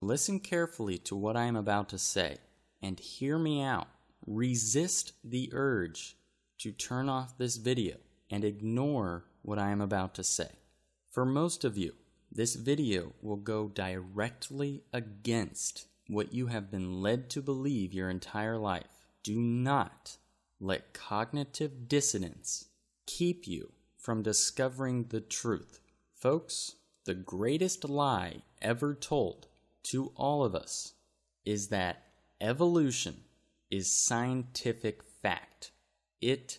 Listen carefully to what I am about to say, and hear me out. Resist the urge to turn off this video and ignore what I am about to say. For most of you, this video will go directly against what you have been led to believe your entire life. Do not let cognitive dissonance keep you from discovering the truth. Folks, the greatest lie ever told to all of us is that evolution is scientific fact. It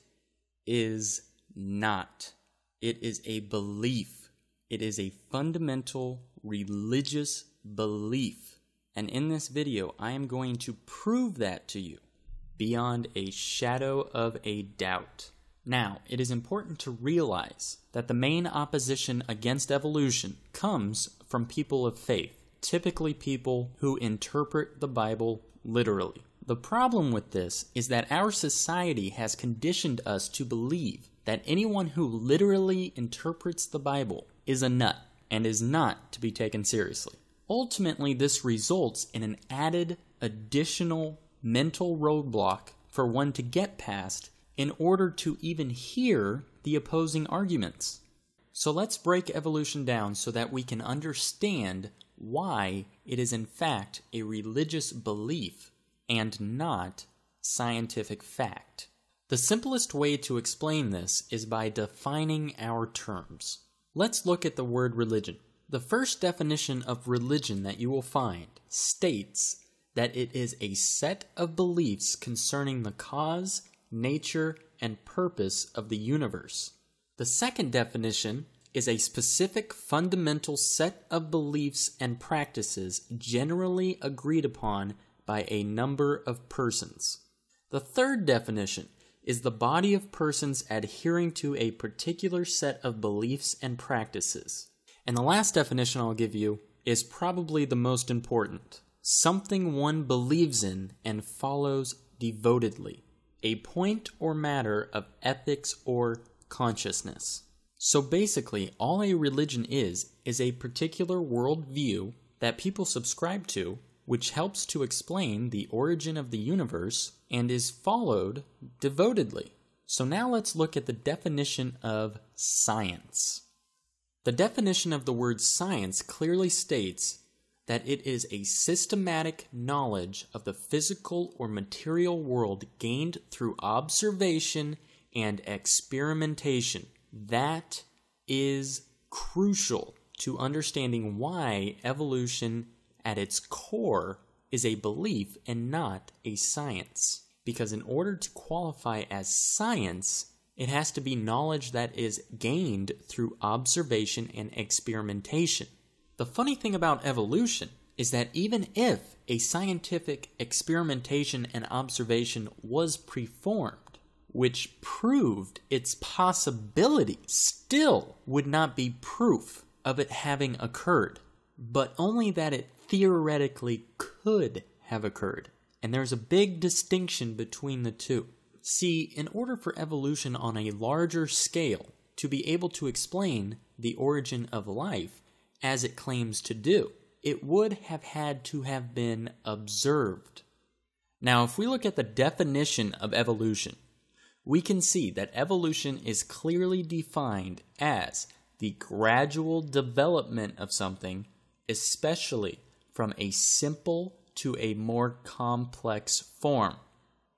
is not. It is a belief. It is a fundamental religious belief. And in this video, I am going to prove that to you beyond a shadow of a doubt. Now, it is important to realize that the main opposition against evolution comes from people of faith, typically people who interpret the Bible literally. The problem with this is that our society has conditioned us to believe that anyone who literally interprets the Bible is a nut and is not to be taken seriously. Ultimately, this results in an added, additional mental roadblock for one to get past in order to even hear the opposing arguments. So let's break evolution down so that we can understand why it is in fact a religious belief and not scientific fact. The simplest way to explain this is by defining our terms. Let's look at the word religion. The first definition of religion that you will find states that it is a set of beliefs concerning the cause, nature, and purpose of the universe. The second definition is a specific fundamental set of beliefs and practices generally agreed upon by a number of persons. The third definition is the body of persons adhering to a particular set of beliefs and practices. And the last definition I'll give you is probably the most important. Something one believes in and follows devotedly. A point or matter of ethics or consciousness. So basically, all a religion is a particular worldview that people subscribe to, which helps to explain the origin of the universe and is followed devotedly. So now let's look at the definition of science. The definition of the word science clearly states that it is a systematic knowledge of the physical or material world gained through observation and experimentation. That is crucial to understanding why evolution at its core is a belief and not a science. Because in order to qualify as science, it has to be knowledge that is gained through observation and experimentation. The funny thing about evolution is that even if a scientific experimentation and observation was performed, which proved its possibility, still would not be proof of it having occurred, but only that it theoretically could have occurred. And there's a big distinction between the two. See, in order for evolution on a larger scale to be able to explain the origin of life as it claims to do, it would have had to have been observed. Now, if we look at the definition of evolution, we can see that evolution is clearly defined as the gradual development of something, especially from a simple to a more complex form.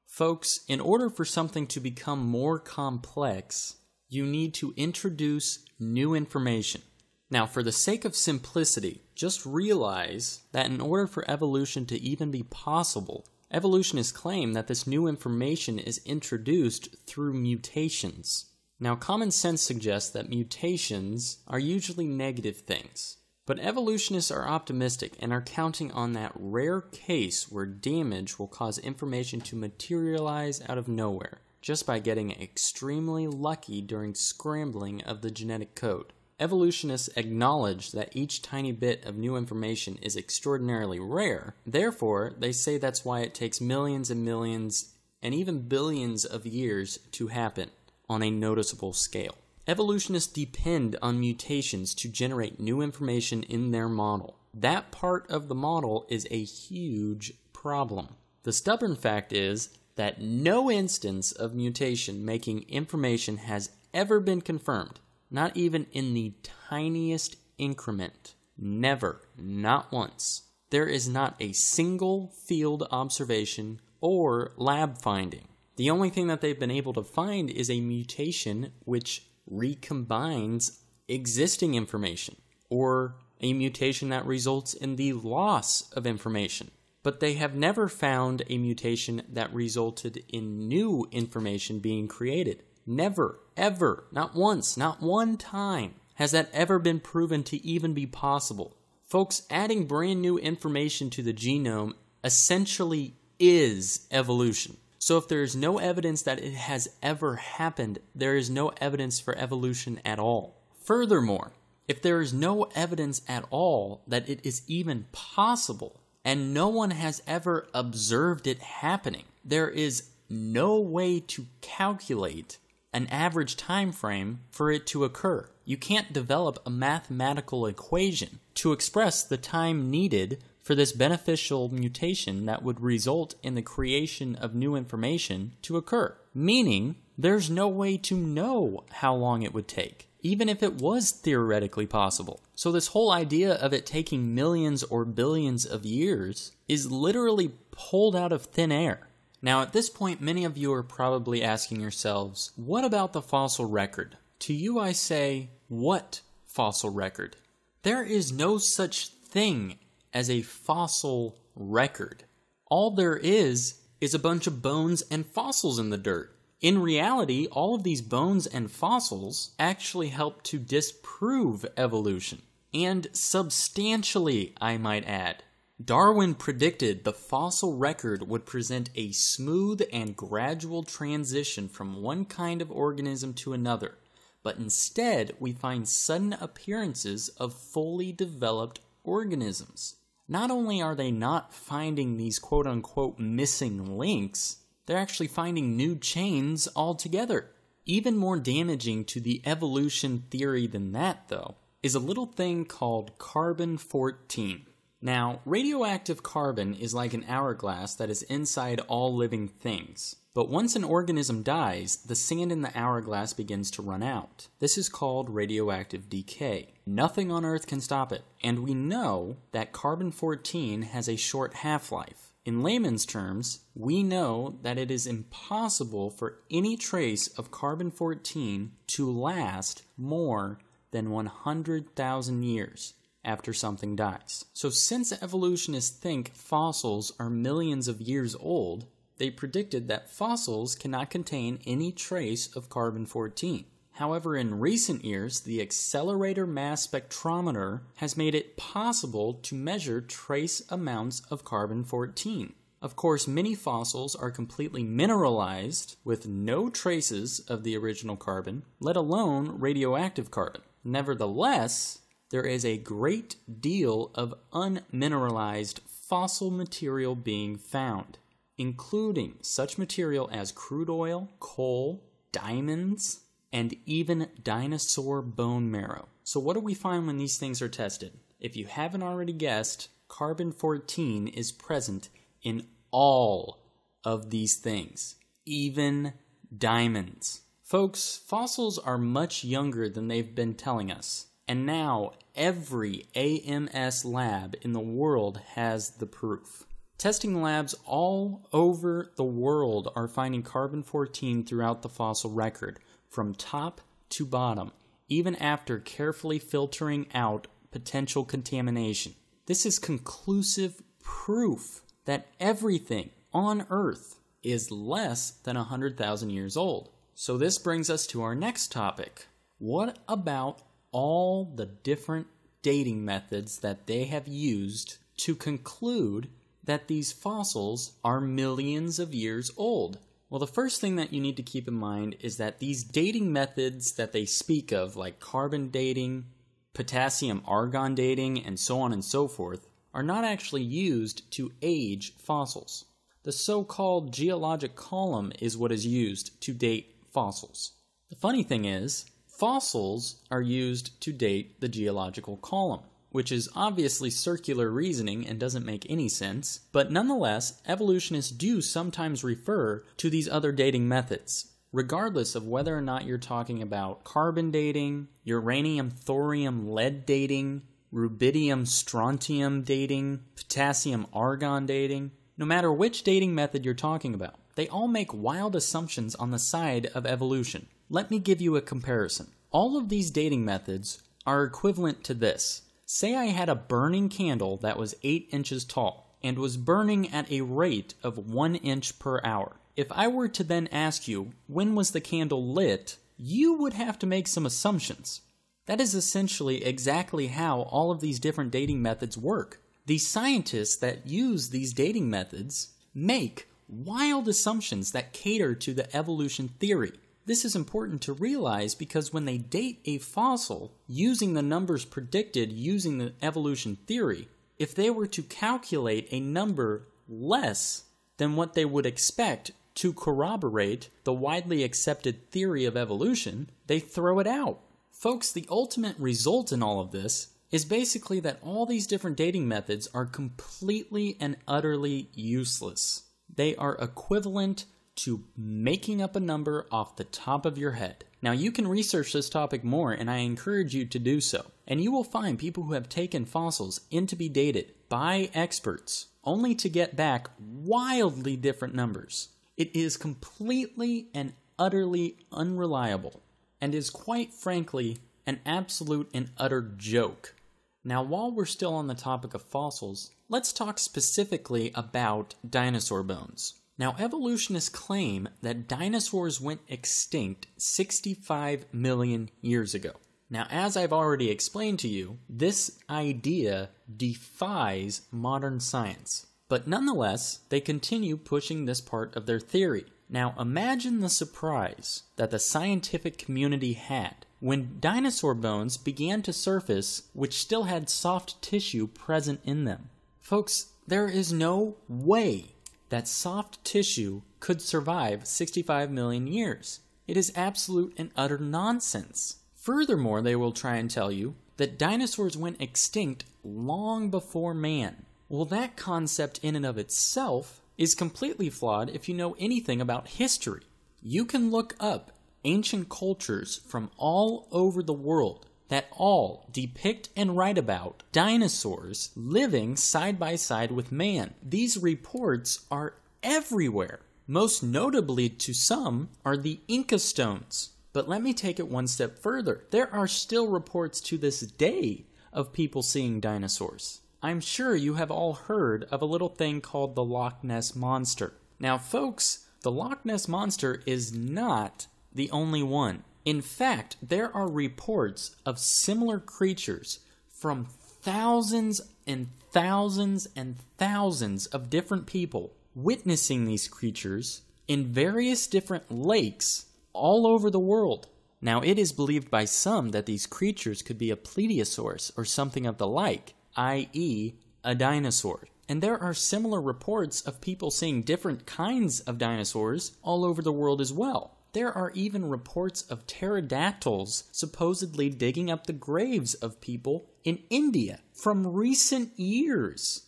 Folks, in order for something to become more complex, you need to introduce new information. Now, for the sake of simplicity, just realize that in order for evolution to even be possible, evolutionists claim that this new information is introduced through mutations. Now, common sense suggests that mutations are usually negative things. But evolutionists are optimistic and are counting on that rare case where damage will cause information to materialize out of nowhere, just by getting extremely lucky during scrambling of the genetic code. Evolutionists acknowledge that each tiny bit of new information is extraordinarily rare, therefore they say that's why it takes millions and millions and even billions of years to happen on a noticeable scale. Evolutionists depend on mutations to generate new information in their model. that part of the model is a huge problem. The stubborn fact is that no instance of mutation making information has ever been confirmed, not even in the tiniest increment. Never, not once. There is not a single field observation or lab finding. The only thing that they've been able to find is a mutation which recombines existing information, or a mutation that results in the loss of information. But they have never found a mutation that resulted in new information being created. Never, ever, not once, not one time has that ever been proven to even be possible. Folks, adding brand new information to the genome essentially is evolution. So if there is no evidence that it has ever happened, there is no evidence for evolution at all. Furthermore, if there is no evidence at all that it is even possible, and no one has ever observed it happening, there is no way to calculate an average time frame for it to occur. You can't develop a mathematical equation to express the time needed for this beneficial mutation that would result in the creation of new information to occur. Meaning, there's no way to know how long it would take, even if it was theoretically possible. So this whole idea of it taking millions or billions of years is literally pulled out of thin air. Now at this point, many of you are probably asking yourselves, what about the fossil record? To you I say, what fossil record? There is no such thing as a fossil record. All there is a bunch of bones and fossils in the dirt. In reality, all of these bones and fossils actually help to disprove evolution. And substantially, I might add. Darwin predicted the fossil record would present a smooth and gradual transition from one kind of organism to another, but instead we find sudden appearances of fully developed organisms. Not only are they not finding these quote-unquote missing links, they're actually finding new chains altogether. Even more damaging to the evolution theory than that, though, is a little thing called carbon-14. Now, radioactive carbon is like an hourglass that is inside all living things. But once an organism dies, the sand in the hourglass begins to run out. This is called radioactive decay. Nothing on Earth can stop it. And we know that carbon-14 has a short half-life. In layman's terms, we know that it is impossible for any trace of carbon-14 to last more than 100,000 years after something dies. So since evolutionists think fossils are millions of years old, they predicted that fossils cannot contain any trace of carbon-14. However, in recent years, the accelerator mass spectrometer has made it possible to measure trace amounts of carbon-14. Of course, many fossils are completely mineralized with no traces of the original carbon, let alone radioactive carbon. Nevertheless, there is a great deal of unmineralized fossil material being found, including such material as crude oil, coal, diamonds, and even dinosaur bone marrow. So what do we find when these things are tested? If you haven't already guessed, carbon-14 is present in all of these things, even diamonds. Folks, fossils are much younger than they've been telling us. And now, every AMS lab in the world has the proof. Testing labs all over the world are finding carbon-14 throughout the fossil record, from top to bottom, even after carefully filtering out potential contamination. This is conclusive proof that everything on Earth is less than 100,000 years old. So this brings us to our next topic. What about all the different dating methods that they have used to conclude that these fossils are millions of years old? Well, the first thing that you need to keep in mind is that these dating methods that they speak of, like carbon dating, potassium-argon dating, and so on and so forth, are not actually used to age fossils. The so-called geologic column is what is used to date fossils. The funny thing is, fossils are used to date the geological column. which is obviously circular reasoning and doesn't make any sense, but nonetheless, evolutionists do sometimes refer to these other dating methods, regardless of whether or not you're talking about carbon dating, uranium, thorium, lead dating, rubidium, strontium dating, potassium, argon dating. No matter which dating method you're talking about, they all make wild assumptions on the side of evolution. Let me give you a comparison. All of these dating methods are equivalent to this. Say I had a burning candle that was 8 inches tall and was burning at a rate of 1 inch per hour. If I were to then ask you, when was the candle lit, you would have to make some assumptions. That is essentially exactly how all of these different dating methods work. The scientists that use these dating methods make wild assumptions that cater to the evolution theory. This is important to realize because when they date a fossil using the numbers predicted using the evolution theory, if they were to calculate a number less than what they would expect to corroborate the widely accepted theory of evolution, they throw it out. Folks, the ultimate result in all of this is basically that all these different dating methods are completely and utterly useless. They are equivalent to making up a number off the top of your head. Now, you can research this topic more, and I encourage you to do so. And you will find people who have taken fossils in to be dated by experts, only to get back wildly different numbers. It is completely and utterly unreliable, and is quite frankly an absolute and utter joke. Now, while we're still on the topic of fossils, let's talk specifically about dinosaur bones. Now, evolutionists claim that dinosaurs went extinct 65 million years ago. Now, as I've already explained to you, this idea defies modern science. But nonetheless, they continue pushing this part of their theory. Now, imagine the surprise that the scientific community had when dinosaur bones began to surface which still had soft tissue present in them. Folks, there is no way that soft tissue could survive 65 million years. It is absolute and utter nonsense. Furthermore, they will try and tell you that dinosaurs went extinct long before man. Well, that concept in and of itself is completely flawed if you know anything about history. You can look up ancient cultures from all over the world that all depict and write about dinosaurs living side by side with man. These reports are everywhere. Most notably to some are the Inca stones. But let me take it one step further. There are still reports to this day of people seeing dinosaurs. I'm sure you have all heard of a little thing called the Loch Ness Monster. Now, folks, the Loch Ness Monster is not the only one. In fact, there are reports of similar creatures from thousands and thousands and thousands of different people witnessing these creatures in various different lakes all over the world. Now, it is believed by some that these creatures could be a plesiosaurus or something of the like, i.e., a dinosaur. And there are similar reports of people seeing different kinds of dinosaurs all over the world as well. There are even reports of pterodactyls supposedly digging up the graves of people in India from recent years.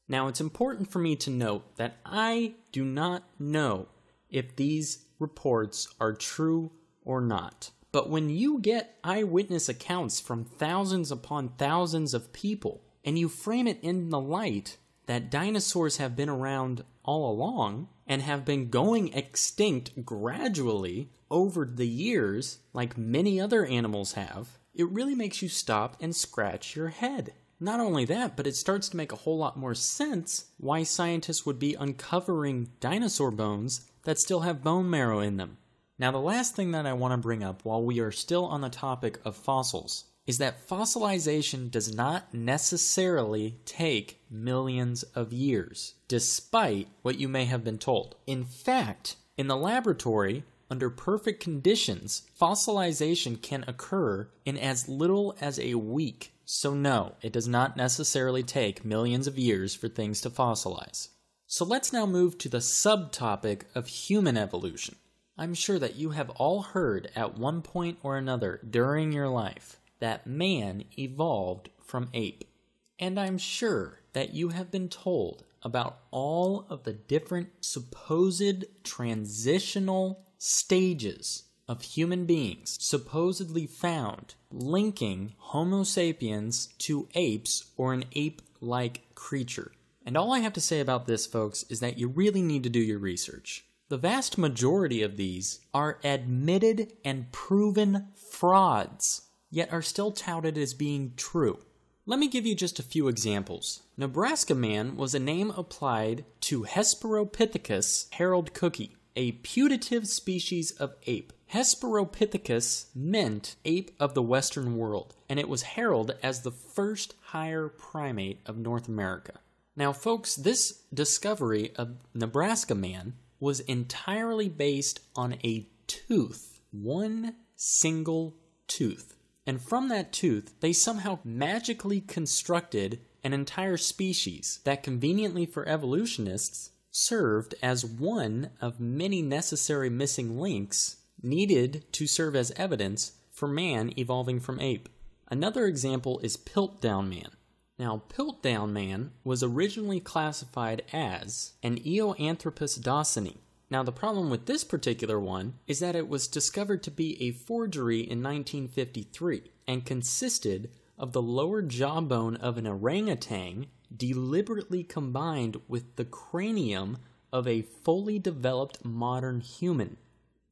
Now, it's important for me to note that I do not know if these reports are true or not. But when you get eyewitness accounts from thousands upon thousands of people, and you frame it in the light that dinosaurs have been around all along and have been going extinct gradually over the years, like many other animals have, it really makes you stop and scratch your head. Not only that, but it starts to make a whole lot more sense why scientists would be uncovering dinosaur bones that still have bone marrow in them. Now, the last thing that I want to bring up while we are still on the topic of fossils is that fossilization does not necessarily take millions of years, despite what you may have been told. In fact, in the laboratory, under perfect conditions, fossilization can occur in as little as a week. So no, it does not necessarily take millions of years for things to fossilize. So let's now move to the subtopic of human evolution. I'm sure that you have all heard at one point or another during your life that man evolved from ape. And I'm sure that you have been told about all of the different supposed transitional stages of human beings supposedly found linking Homo sapiens to apes or an ape-like creature. And all I have to say about this, folks, is that you really need to do your research. The vast majority of these are admitted and proven frauds, yet are still touted as being true. Let me give you just a few examples. Nebraska man was a name applied to Hesperopithecus Harold Cookie, a putative species of ape. Hesperopithecus meant ape of the Western world, and it was heralded as the first higher primate of North America. Now, folks, this discovery of Nebraska man was entirely based on a tooth, one single tooth. And from that tooth, they somehow magically constructed an entire species that conveniently for evolutionists served as one of many necessary missing links needed to serve as evidence for man evolving from ape. Another example is Piltdown man. Now, Piltdown man was originally classified as an Eoanthropus dawsoni. Now, the problem with this particular one is that it was discovered to be a forgery in 1953 and consisted of the lower jawbone of an orangutan deliberately combined with the cranium of a fully developed modern human.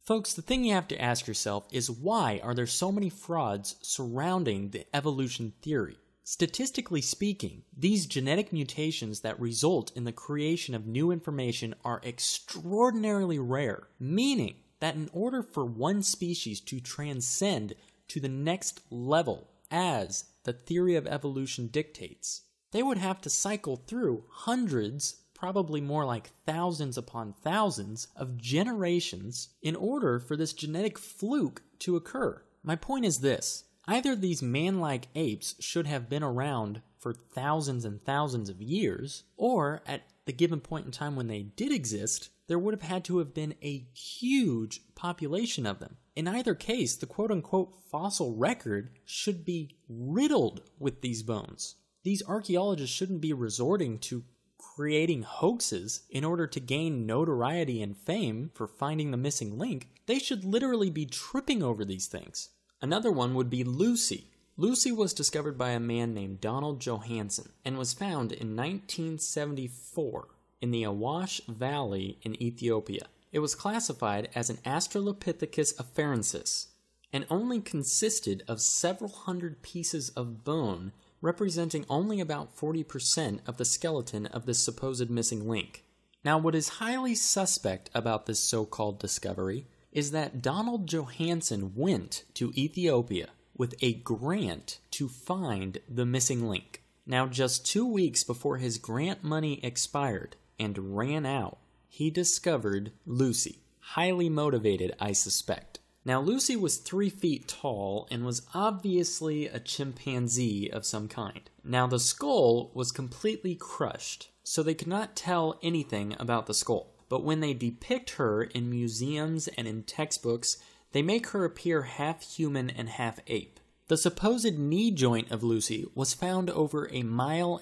Folks, the thing you have to ask yourself is why are there so many frauds surrounding the evolution theory? Statistically speaking, these genetic mutations that result in the creation of new information are extraordinarily rare, meaning that in order for one species to transcend to the next level, as the theory of evolution dictates, they would have to cycle through hundreds, probably more like thousands upon thousands, of generations in order for this genetic fluke to occur. My point is this. Either these man-like apes should have been around for thousands and thousands of years, or at the given point in time when they did exist, there would have had to have been a huge population of them. In either case, the quote-unquote fossil record should be riddled with these bones. These archaeologists shouldn't be resorting to creating hoaxes in order to gain notoriety and fame for finding the missing link. They should literally be tripping over these things. Another one would be Lucy. Lucy was discovered by a man named Donald Johanson and was found in 1974 in the Awash Valley in Ethiopia. It was classified as an Australopithecus afarensis and only consisted of several hundred pieces of bone, representing only about 40% of the skeleton of this supposed missing link. Now, what is highly suspect about this so-called discovery is that Donald Johanson went to Ethiopia with a grant to find the missing link. Now, just 2 weeks before his grant money expired and ran out, he discovered Lucy. Highly motivated, I suspect. Now, Lucy was 3 feet tall and was obviously a chimpanzee of some kind. Now, the skull was completely crushed, so they could not tell anything about the skull. But when they depict her in museums and in textbooks, they make her appear half human and half ape. The supposed knee joint of Lucy was found over 1.5 miles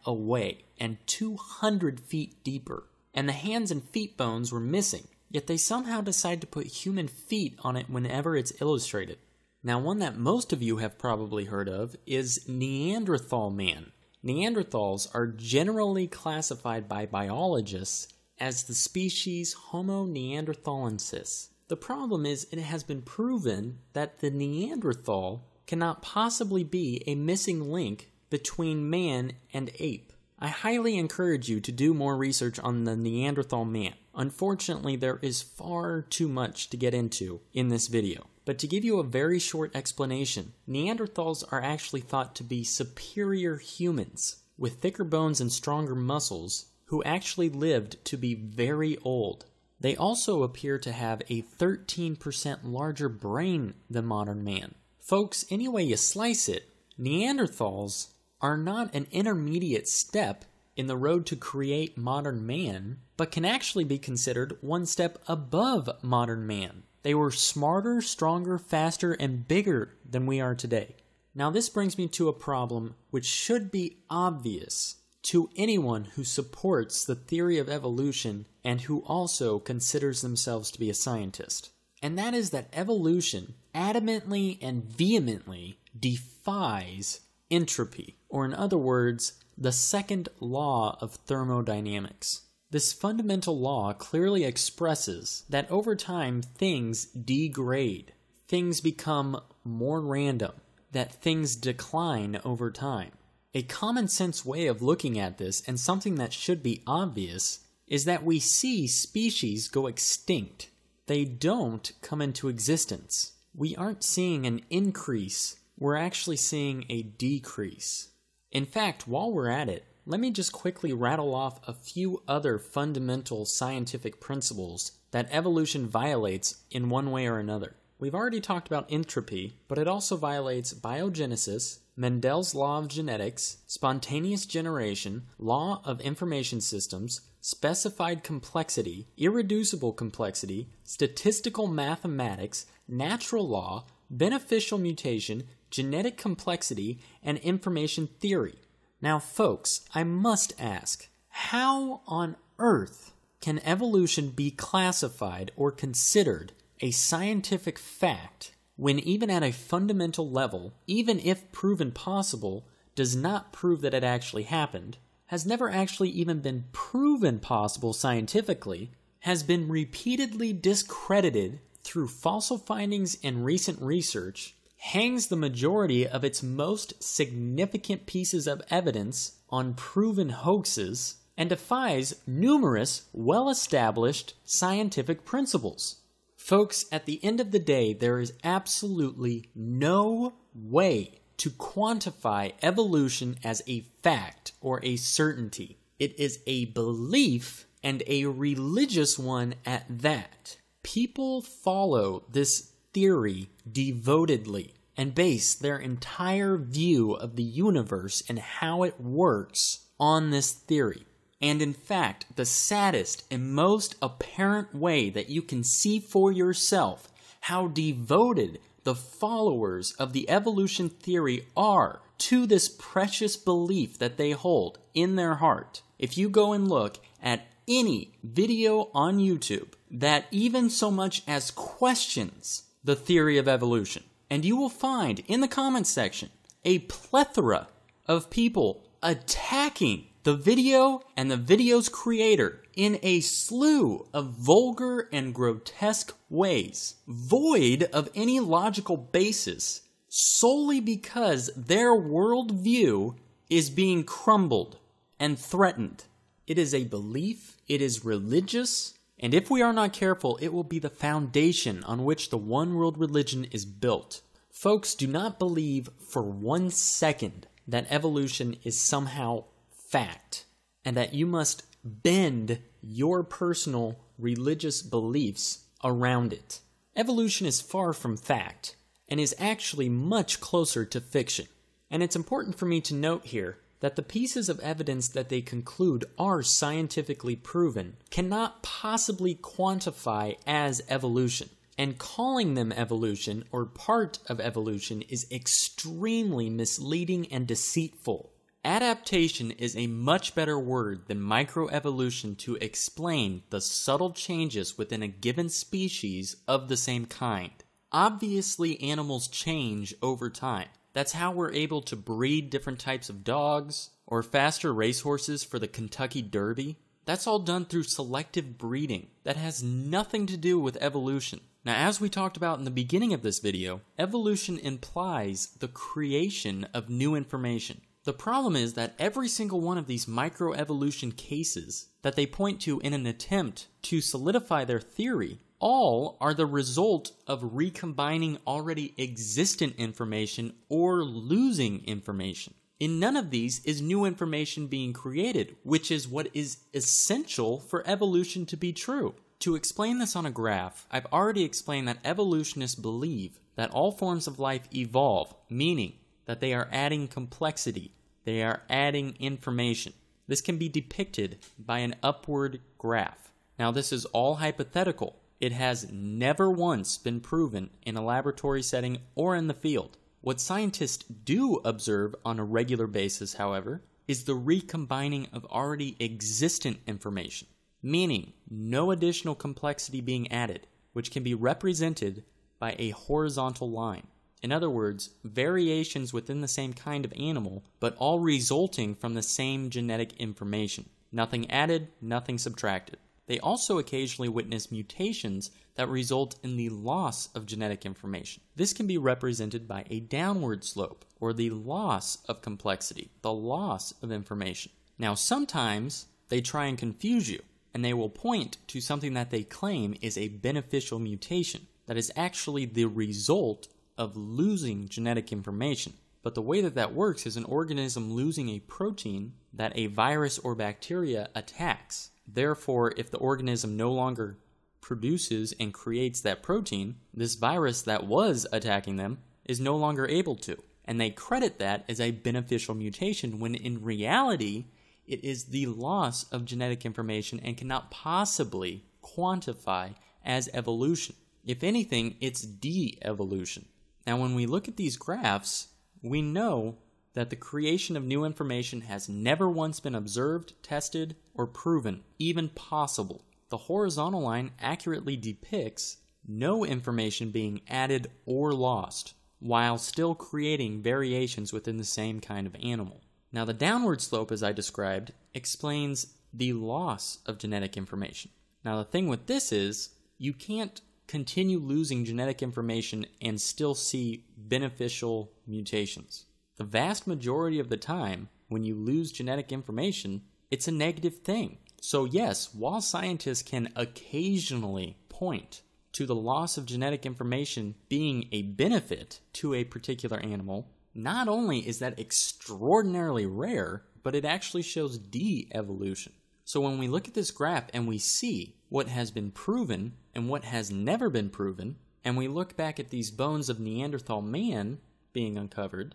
away and 200 feet deeper, and the hands and feet bones were missing, yet they somehow decide to put human feet on it whenever it's illustrated. Now, one that most of you have probably heard of is Neanderthal man. Neanderthals are generally classified by biologists as the species Homo neanderthalensis. The problem is it has been proven that the Neanderthal cannot possibly be a missing link between man and ape. I highly encourage you to do more research on the Neanderthal man. Unfortunately, there is far too much to get into in this video. But to give you a very short explanation, Neanderthals are actually thought to be superior humans with thicker bones and stronger muscles who actually lived to be very old. They also appear to have a 13% larger brain than modern man. Folks, any way you slice it, Neanderthals are not an intermediate step in the road to create modern man, but can actually be considered one step above modern man. They were smarter, stronger, faster, and bigger than we are today. Now this brings me to a problem which should be obvious to anyone who supports the theory of evolution and who also considers themselves to be a scientist. And that is that evolution adamantly and vehemently defies entropy, or in other words, the second law of thermodynamics. This fundamental law clearly expresses that over time things degrade, things become more random, that things decline over time. A common sense way of looking at this, and something that should be obvious, is that we see species go extinct. They don't come into existence. We aren't seeing an increase, we're actually seeing a decrease. In fact, while we're at it, let me just quickly rattle off a few other fundamental scientific principles that evolution violates in one way or another. We've already talked about entropy, but it also violates biogenesis, Mendel's law of genetics, spontaneous generation, law of information systems, specified complexity, irreducible complexity, statistical mathematics, natural law, beneficial mutation, genetic complexity, and information theory. Now, folks, I must ask, how on earth can evolution be classified or considered a scientific fact when even at a fundamental level, even if proven possible, does not prove that it actually happened, has never actually even been proven possible scientifically, has been repeatedly discredited through fossil findings and recent research, hangs the majority of its most significant pieces of evidence on proven hoaxes, and defies numerous well-established scientific principles? Folks, at the end of the day, there is absolutely no way to quantify evolution as a fact or a certainty. It is a belief, and a religious one at that. People follow this theory devotedly and base their entire view of the universe and how it works on this theory. And in fact, the saddest and most apparent way that you can see for yourself how devoted the followers of the evolution theory are to this precious belief that they hold in their heart, if you go and look at any video on YouTube that even so much as questions the theory of evolution, and you will find in the comments section a plethora of people attacking the video and the video's creator in a slew of vulgar and grotesque ways, void of any logical basis, solely because their worldview is being crumbled and threatened. It is a belief, it is religious, and if we are not careful, it will be the foundation on which the one world religion is built. Folks, do not believe for 1 second that evolution is somehow fact, and that you must bend your personal religious beliefs around it. Evolution is far from fact, and is actually much closer to fiction. And it's important for me to note here that the pieces of evidence that they conclude are scientifically proven cannot possibly quantify as evolution. And calling them evolution or part of evolution is extremely misleading and deceitful. Adaptation is a much better word than microevolution to explain the subtle changes within a given species of the same kind. Obviously, animals change over time. That's how we're able to breed different types of dogs or faster racehorses for the Kentucky Derby. That's all done through selective breeding. That has nothing to do with evolution. Now, as we talked about in the beginning of this video, evolution implies the creation of new information. The problem is that every single one of these microevolution cases that they point to in an attempt to solidify their theory all are the result of recombining already existent information or losing information. In none of these is new information being created, which is what is essential for evolution to be true. To explain this on a graph, I've already explained that evolutionists believe that all forms of life evolve, meaning that they are adding complexity, they are adding information. This can be depicted by an upward graph. Now, this is all hypothetical. It has never once been proven in a laboratory setting or in the field. What scientists do observe on a regular basis, however, is the recombining of already existent information, meaning no additional complexity being added, which can be represented by a horizontal line. In other words, variations within the same kind of animal, but all resulting from the same genetic information. Nothing added, nothing subtracted. They also occasionally witness mutations that result in the loss of genetic information. This can be represented by a downward slope, or the loss of complexity, the loss of information. Now, sometimes they try and confuse you, and they will point to something that they claim is a beneficial mutation that is actually the result of losing genetic information. But the way that that works is an organism losing a protein that a virus or bacteria attacks. Therefore, if the organism no longer produces and creates that protein, this virus that was attacking them is no longer able to. And they credit that as a beneficial mutation when in reality, it is the loss of genetic information and cannot possibly quantify as evolution. If anything, it's de-evolution. Now, when we look at these graphs, we know that the creation of new information has never once been observed, tested, or proven, even possible. The horizontal line accurately depicts no information being added or lost, while still creating variations within the same kind of animal. Now, the downward slope, as I described, explains the loss of genetic information. Now, the thing with this is, you can't continue losing genetic information and still see beneficial mutations. The vast majority of the time, when you lose genetic information, it's a negative thing. So yes, while scientists can occasionally point to the loss of genetic information being a benefit to a particular animal, not only is that extraordinarily rare, but it actually shows de-evolution. So when we look at this graph and we see what has been proven and what has never been proven, and we look back at these bones of Neanderthal man being uncovered,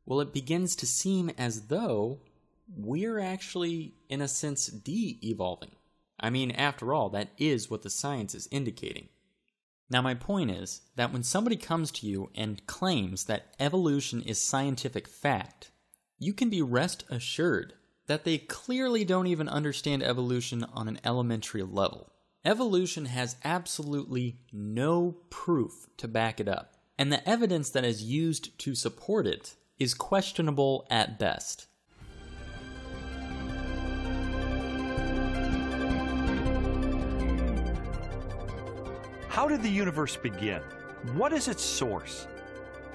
well, it begins to seem as though we're actually, in a sense, de-evolving. I mean, after all, that is what the science is indicating. Now, my point is that when somebody comes to you and claims that evolution is scientific fact, you can be rest assured that they clearly don't even understand evolution on an elementary level. Evolution has absolutely no proof to back it up, and the evidence that is used to support it is questionable at best. How did the universe begin? What is its source?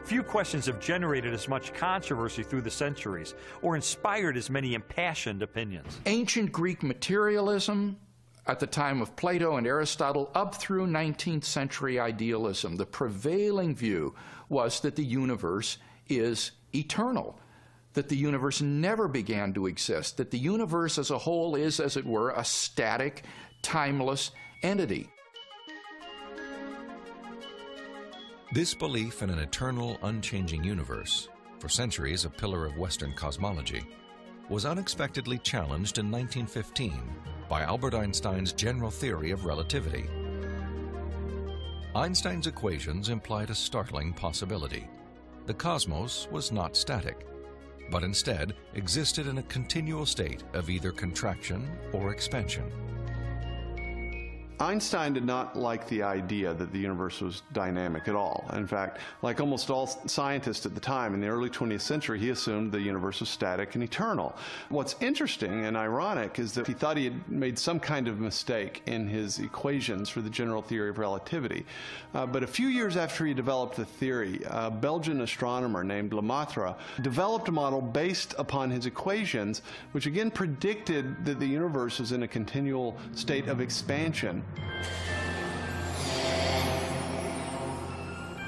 Few questions have generated as much controversy through the centuries or inspired as many impassioned opinions. Ancient Greek materialism at the time of Plato and Aristotle up through 19th century idealism, the prevailing view was that the universe is eternal, that the universe never began to exist, that the universe as a whole is, as it were, a static, timeless entity. This belief in an eternal, unchanging universe, for centuries a pillar of Western cosmology, was unexpectedly challenged in 1915 by Albert Einstein's general theory of relativity. Einstein's equations implied a startling possibility. The cosmos was not static, but instead existed in a continual state of either contraction or expansion. Einstein did not like the idea that the universe was dynamic at all. In fact, like almost all scientists at the time, in the early 20th century, he assumed the universe was static and eternal. What's interesting and ironic is that he thought he had made some kind of mistake in his equations for the general theory of relativity. But a few years after he developed the theory, a Belgian astronomer named Lemaitre developed a model based upon his equations, which again predicted that the universe was in a continual state of expansion.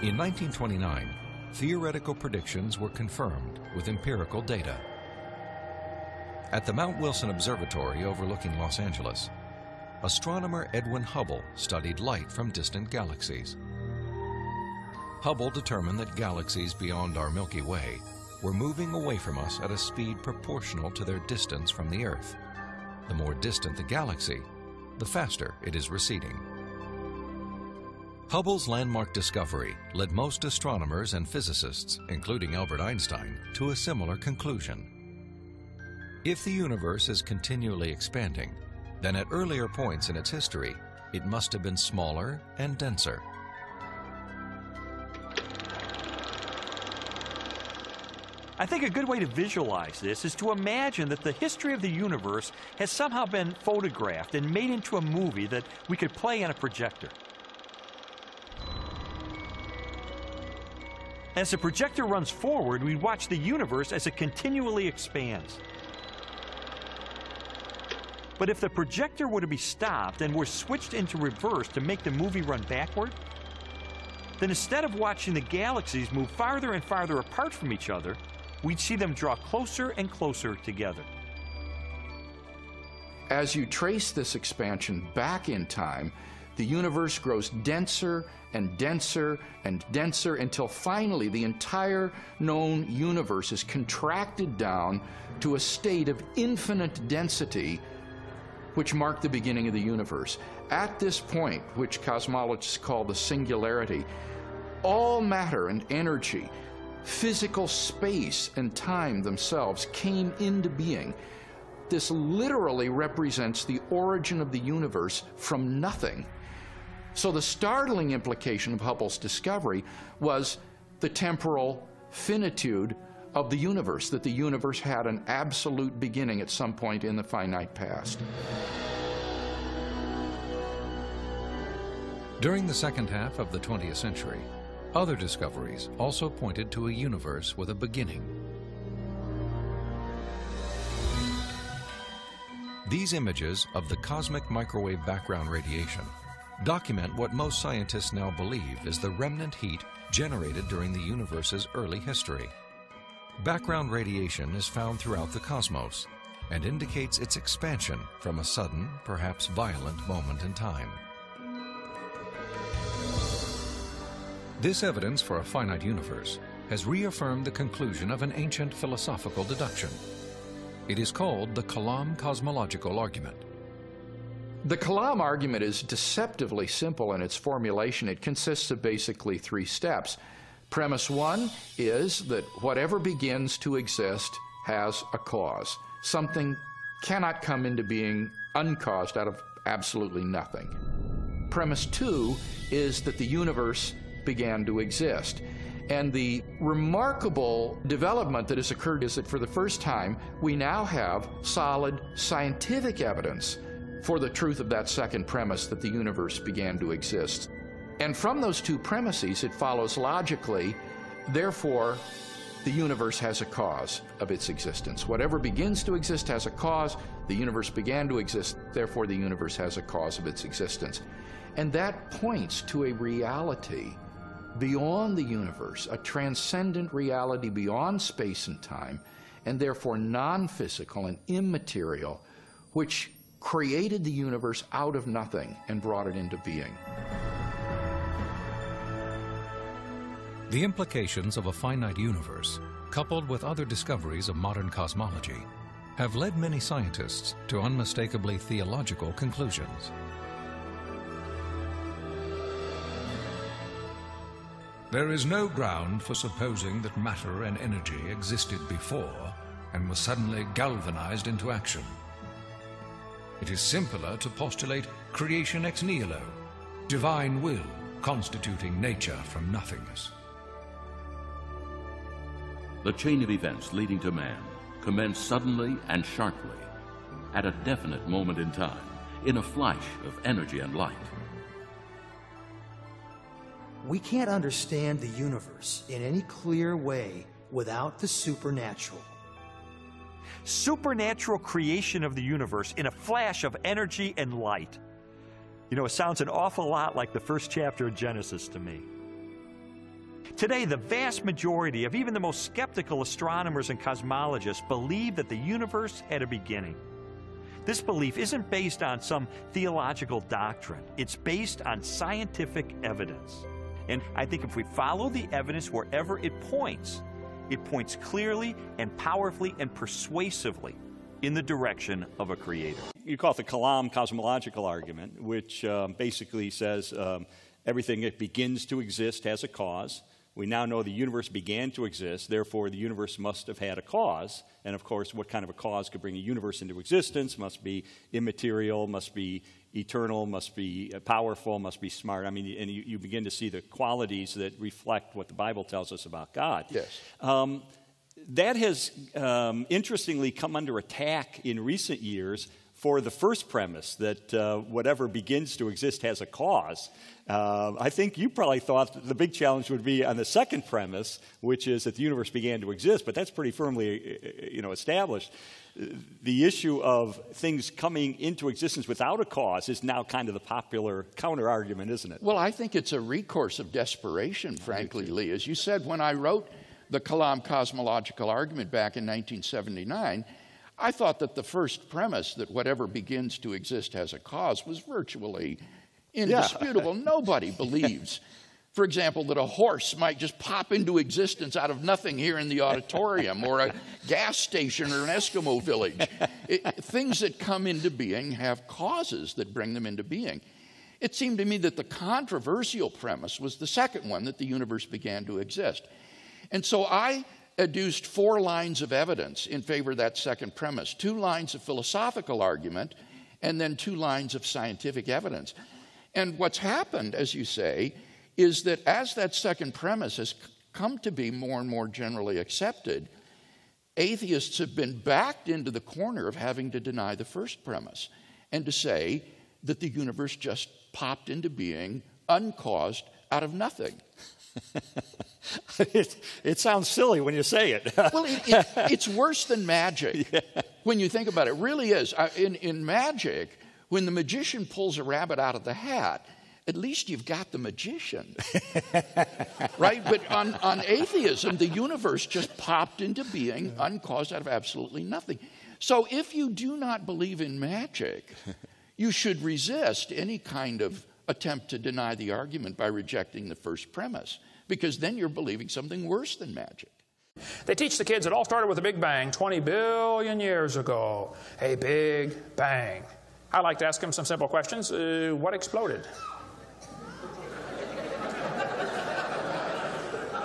In 1929, theoretical predictions were confirmed with empirical data. At the Mount Wilson Observatory overlooking Los Angeles, astronomer Edwin Hubble studied light from distant galaxies. Hubble determined that galaxies beyond our Milky Way were moving away from us at a speed proportional to their distance from the Earth. The more distant the galaxy, the faster it is receding. Hubble's landmark discovery led most astronomers and physicists, including Albert Einstein, to a similar conclusion. If the universe is continually expanding, then at earlier points in its history, it must have been smaller and denser. I think a good way to visualize this is to imagine that the history of the universe has somehow been photographed and made into a movie that we could play on a projector. As the projector runs forward, we watch the universe as it continually expands. But if the projector were to be stopped and were switched into reverse to make the movie run backward, then instead of watching the galaxies move farther and farther apart from each other, we'd see them draw closer and closer together. As you trace this expansion back in time, the universe grows denser and denser and denser until finally the entire known universe is contracted down to a state of infinite density, which marked the beginning of the universe. At this point, which cosmologists call the singularity, all matter and energy, physical space and time themselves came into being. This literally represents the origin of the universe from nothing. So the startling implication of Hubble's discovery was the temporal finitude of the universe, that the universe had an absolute beginning at some point in the finite past. During the second half of the 20th century, other discoveries also pointed to a universe with a beginning. These images of the cosmic microwave background radiation document what most scientists now believe is the remnant heat generated during the universe's early history. Background radiation is found throughout the cosmos and indicates its expansion from a sudden, perhaps violent moment in time. This evidence for a finite universe has reaffirmed the conclusion of an ancient philosophical deduction. It is called the Kalam cosmological argument. The Kalam argument is deceptively simple in its formulation. It consists of basically 3 steps. Premise 1 is that whatever begins to exist has a cause. Something cannot come into being uncaused out of absolutely nothing. Premise 2 is that the universe began to exist. And the remarkable development that has occurred is that for the first time, we now have solid scientific evidence for the truth of that second premise, that the universe began to exist. And from those 2 premises, it follows logically, therefore, the universe has a cause of its existence. Whatever begins to exist has a cause. The universe began to exist, therefore the universe has a cause of its existence. And that points to a reality beyond the universe, a transcendent reality beyond space and time, and therefore non-physical and immaterial, which created the universe out of nothing and brought it into being. The implications of a finite universe, coupled with other discoveries of modern cosmology, have led many scientists to unmistakably theological conclusions. There is no ground for supposing that matter and energy existed before and were suddenly galvanized into action. It is simpler to postulate creation ex nihilo, divine will constituting nature from nothingness. The chain of events leading to man commenced suddenly and sharply, at a definite moment in time, in a flash of energy and light. We can't understand the universe in any clear way without the supernatural. Supernatural creation of the universe in a flash of energy and light. You know, it sounds an awful lot like the first chapter of Genesis to me. Today, the vast majority of even the most skeptical astronomers and cosmologists believe that the universe had a beginning. This belief isn't based on some theological doctrine. It's based on scientific evidence. And I think if we follow the evidence wherever it points clearly and powerfully and persuasively in the direction of a creator. You call it the Kalam cosmological argument, which basically says everything that begins to exist has a cause. We now know the universe began to exist, therefore the universe must have had a cause. And of course, what kind of a cause could bring a universe into existence? Must be immaterial, must be eternal, must be powerful, must be smart. I mean, and you begin to see the qualities that reflect what the Bible tells us about God. Yes. That has interestingly come under attack in recent years for the first premise that whatever begins to exist has a cause. I think you probably thought that the big challenge would be on the second premise, which is that the universe began to exist, but that's pretty firmly established. The issue of things coming into existence without a cause is now kind of the popular counter-argument, isn't it? Well, I think it's a recourse of desperation, frankly, Lee. As you said, when I wrote the Kalam cosmological argument back in 1979, I thought that the first premise, that whatever begins to exist has a cause, was virtually indisputable. Yeah. Nobody believes, for example, that a horse might just pop into existence out of nothing here in the auditorium, or a gas station, or an Eskimo village. Things that come into being have causes that bring them into being. It seemed to me that the controversial premise was the second one, that the universe began to exist. And so I adduced 4 lines of evidence in favor of that second premise, 2 lines of philosophical argument, and then 2 lines of scientific evidence. And what's happened, as you say, is that as that second premise has come to be more and more generally accepted, atheists have been backed into the corner of having to deny the first premise and to say that the universe just popped into being uncaused out of nothing. It sounds silly when you say it. Well, it's worse than magic. Yeah. When you think about it. It really is. In magic, when the magician pulls a rabbit out of the hat, at least you've got the magician. Right? But on atheism, the universe just popped into being uncaused out of absolutely nothing. So if you do not believe in magic, you should resist any kind of attempt to deny the argument by rejecting the first premise, because then you're believing something worse than magic. They teach the kids it all started with a big bang 20 billion years ago. A big bang. I like to ask them some simple questions. What exploded?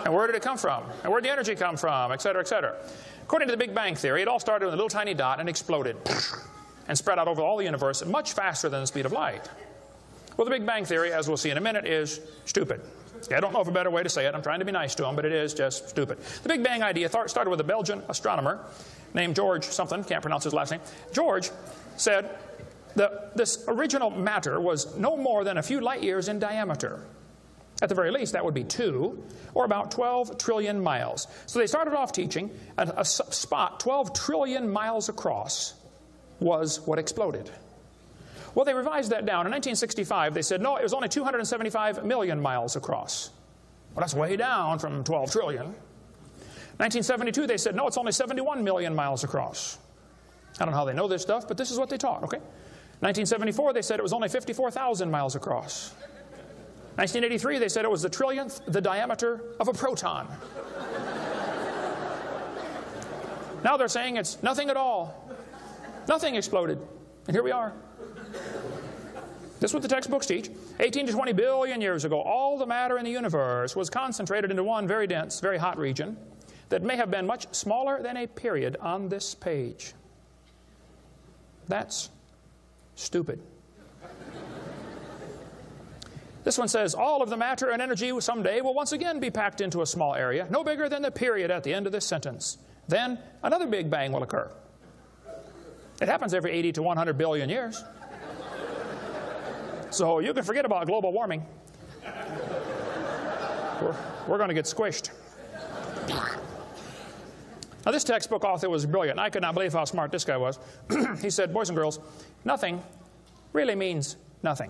And where did it come from? And where did the energy come from? Et cetera, et cetera. According to the Big Bang Theory, it all started with a little tiny dot and exploded and spread out over all the universe much faster than the speed of light. Well, the Big Bang Theory, as we'll see in a minute, is stupid. I don't know of a better way to say it. I'm trying to be nice to them, but it is just stupid. The Big Bang idea started with a Belgian astronomer named George something, can't pronounce his last name. George said that this original matter was no more than a few light years in diameter. At the very least, that would be 2, or about 12 trillion miles. So they started off teaching a spot 12 trillion miles across was what exploded. Well, they revised that down. In 1965, they said, no, it was only 275 million miles across. Well, that's way down from 12 trillion. 1972, they said, no, it's only 71 million miles across. I don't know how they know this stuff, but this is what they taught, okay? 1974, they said it was only 54,000 miles across. 1983, they said it was the trillionth the diameter of a proton. Now they're saying it's nothing at all. Nothing exploded. And here we are. This is what the textbooks teach. 18 to 20 billion years ago, all the matter in the universe was concentrated into one very dense, very hot region that may have been much smaller than a period on this page. That's stupid. This one says, all of the matter and energy someday will once again be packed into a small area, no bigger than the period at the end of this sentence. Then another big bang will occur. It happens every 80 to 100 billion years. So you can forget about global warming. We're going to get squished. Now, this textbook author was brilliant. I could not believe how smart this guy was. He said, boys and girls, nothing really means nothing.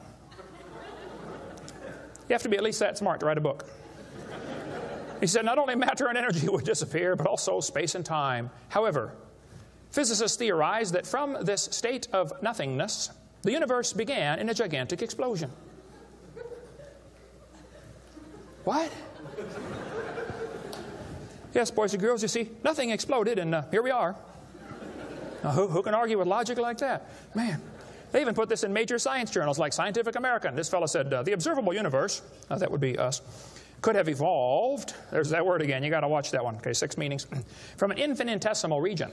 You have to be at least that smart to write a book. He said, not only matter and energy would disappear, but also space and time. However, physicists theorize that from this state of nothingness, the universe began in a gigantic explosion. What? Yes, boys and girls, you see, nothing exploded, and here we are. Now, who can argue with logic like that? Man, They even put this in major science journals like Scientific American. This fellow said, the observable universe, that would be us, could have evolved, there's that word again, you got to watch that one, okay, 6 meanings, from an infinitesimal region.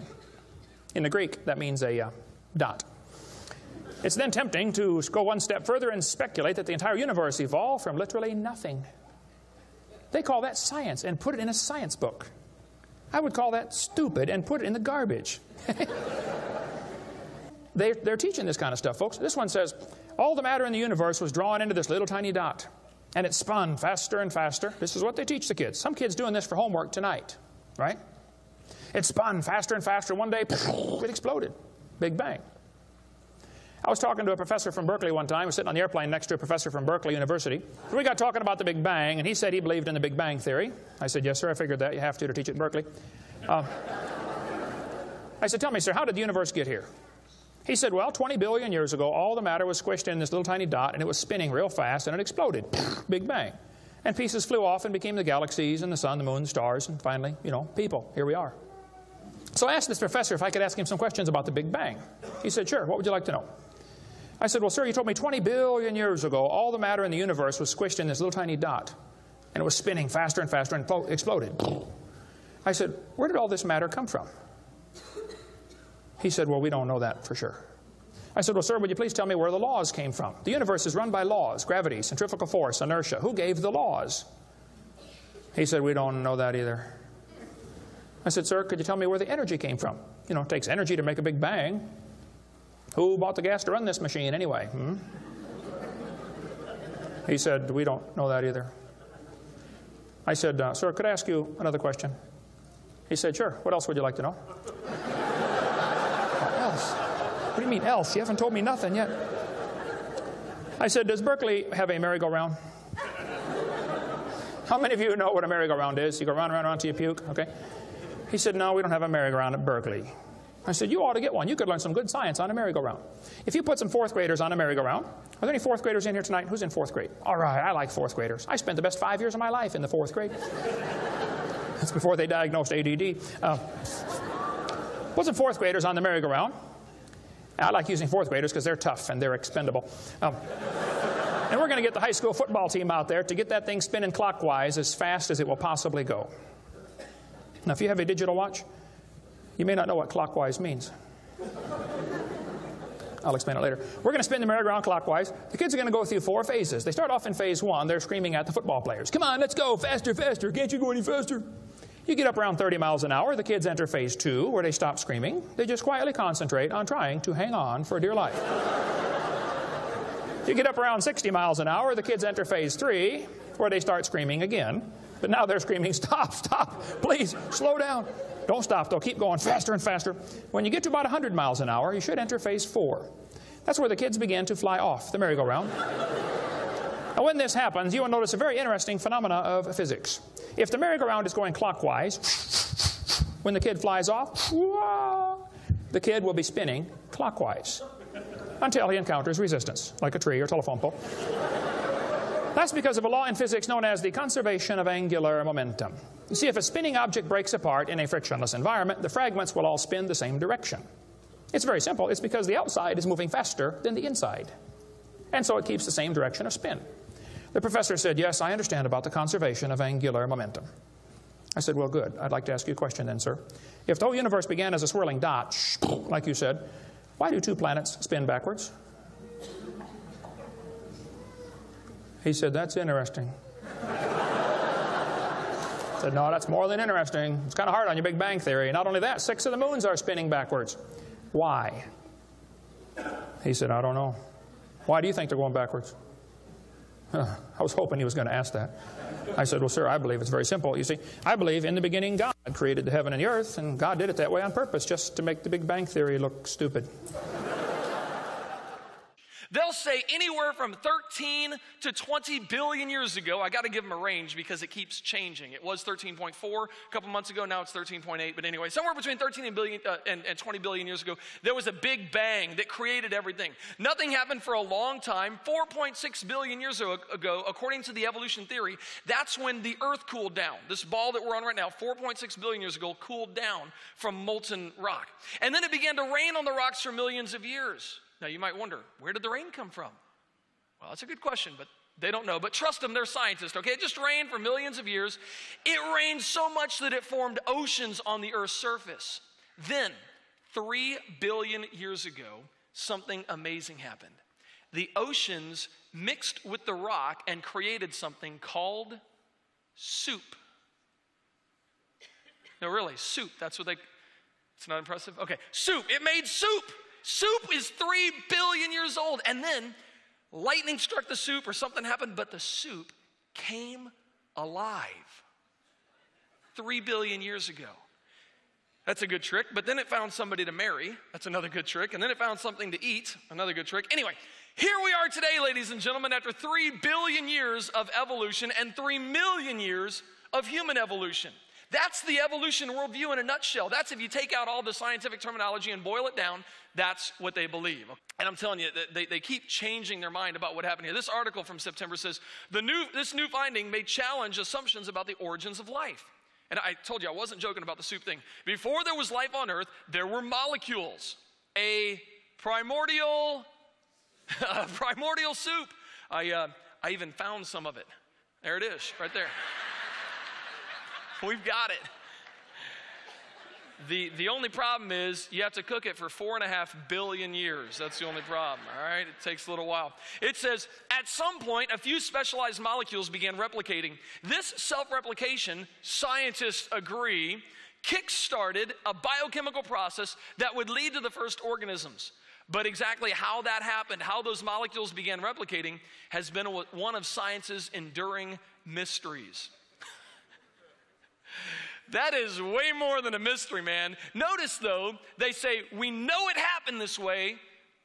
In the Greek, that means a dot. It's then tempting to go one step further and speculate that the entire universe evolved from literally nothing. They call that science and put it in a science book. I would call that stupid and put it in the garbage. They're teaching this kind of stuff, folks. This one says, all the matter in the universe was drawn into this little tiny dot, and it spun faster and faster. This is what they teach the kids. Some kids doing this for homework tonight, right? It spun faster and faster. One day, it exploded. Big bang. I was talking to a professor from Berkeley one time. I was sitting on the airplane next to a professor from Berkeley University. We got talking about the Big Bang, and he said he believed in the Big Bang theory. I said, yes, sir, I figured that. You have to teach it in Berkeley. I said, tell me, sir, how did the universe get here? He said, well, 20 billion years ago, all the matter was squished in this little tiny dot, and it was spinning real fast, and it exploded. Big Bang. And pieces flew off and became the galaxies and the sun, the moon, the stars, and finally, you know, people. Here we are. So I asked this professor if I could ask him some questions about the Big Bang. He said, sure, what would you like to know? I said, well, sir, you told me 20 billion years ago, all the matter in the universe was squished in this little tiny dot, and it was spinning faster and faster and exploded. I said, where did all this matter come from? He said, well, we don't know that for sure. I said, well, sir, would you please tell me where the laws came from? The universe is run by laws, gravity, centrifugal force, inertia. Who gave the laws? He said, we don't know that either. I said, sir, could you tell me where the energy came from? You know, it takes energy to make a big bang. Who bought the gas to run this machine anyway? He said, we don't know that either. I said, sir, could I ask you another question? He said, sure. What else would you like to know? What else? What do you mean else? You haven't told me nothing yet. I said, does Berkeley have a merry-go-round? How many of you know what a merry-go-round is? You go round, round, round till you puke, okay? He said, no, we don't have a merry-go-round at Berkeley. I said, you ought to get one. You could learn some good science on a merry-go-round. If you put some fourth graders on a merry-go-round, are there any fourth graders in here tonight? Who's in fourth grade? All right, I like fourth graders. I spent the best 5 years of my life in the fourth grade. That's before they diagnosed ADD. Put some fourth graders on the merry-go-round. I like using fourth graders because they're tough and they're expendable. And we're going to get the high school football team out there to get that thing spinning clockwise as fast as it will possibly go. Now, if you have a digital watch, you may not know what clockwise means. I'll explain it later. We're going to spin the merry-go-round clockwise. The kids are going to go through 4 phases. They start off in phase 1. They're screaming at the football players. Come on, let's go. Faster, faster. Can't you go any faster? You get up around 30 miles an hour. The kids enter phase 2, where they stop screaming. They just quietly concentrate on trying to hang on for dear life. You get up around 60 miles an hour. The kids enter phase 3, where they start screaming again. But now they're screaming, stop, stop, please, slow down. Don't stop, though. Keep going faster and faster. When you get to about 100 miles an hour, you should enter phase 4. That's where the kids begin to fly off the merry-go-round. Now, when this happens, you will notice a very interesting phenomena of physics. If the merry-go-round is going clockwise, when the kid flies off, the kid will be spinning clockwise until he encounters resistance, like a tree or telephone pole. That's because of a law in physics known as the conservation of angular momentum. You see, if a spinning object breaks apart in a frictionless environment, the fragments will all spin the same direction. It's very simple. It's because the outside is moving faster than the inside. And so it keeps the same direction of spin. The professor said, yes, I understand about the conservation of angular momentum. I said, well, good. I'd like to ask you a question then, sir. If the whole universe began as a swirling dot, like you said, why do 2 planets spin backwards? He said, that's interesting. I said, no, that's more than interesting. It's kind of hard on your Big Bang theory. Not only that, 6 of the moons are spinning backwards. Why? He said, I don't know. Why do you think they're going backwards? I was hoping he was going to ask that. I said, well, sir, I believe it's very simple. You see, I believe in the beginning God created the heaven and the earth, and God did it that way on purpose, just to make the Big Bang theory look stupid. They'll say anywhere from 13 to 20 billion years ago. I got to give them a range because it keeps changing. It was 13.4 a couple months ago. Now it's 13.8. But anyway, somewhere between 13 and 20 billion years ago, there was a big bang that created everything. Nothing happened for a long time. 4.6 billion years ago, according to the evolution theory, that's when the Earth cooled down. This ball that we're on right now, 4.6 billion years ago, cooled down from molten rock. And then it began to rain on the rocks for millions of years. Now you might wonder, where did the rain come from? Well, that's a good question, but they don't know. But trust them, they're scientists, okay? It just rained for millions of years. It rained so much that it formed oceans on the Earth's surface. Then, 3 billion years ago, something amazing happened. The oceans mixed with the rock and created something called soup. No, really, soup. That's what it's not impressive? Okay, soup. It made soup. Soup is 3 billion years old. And then lightning struck the soup or something happened, but the soup came alive 3 billion years ago. That's a good trick. But then it found somebody to marry. That's another good trick. And then it found something to eat. Another good trick. Anyway, here we are today, ladies and gentlemen, after 3 billion years of evolution and 3 million years of human evolution. That's the evolution worldview in a nutshell. That's if you take out all the scientific terminology and boil it down, that's what they believe. And I'm telling you, they keep changing their mind about what happened here. This article from September says, this new finding may challenge assumptions about the origins of life. And I told you, I wasn't joking about the soup thing. Before there was life on Earth, there were molecules. A primordial soup. I even found some of it. There it is, right there. We've got it. The only problem is you have to cook it for 4.5 billion years. That's the only problem, all right? It takes a little while. It says, at some point, a few specialized molecules began replicating. This self-replication, scientists agree, kick-started a biochemical process that would lead to the first organisms. But exactly how that happened, how those molecules began replicating, has been one of science's enduring mysteries. That is way more than a mystery, man. Notice, though, they say, we know it happened this way.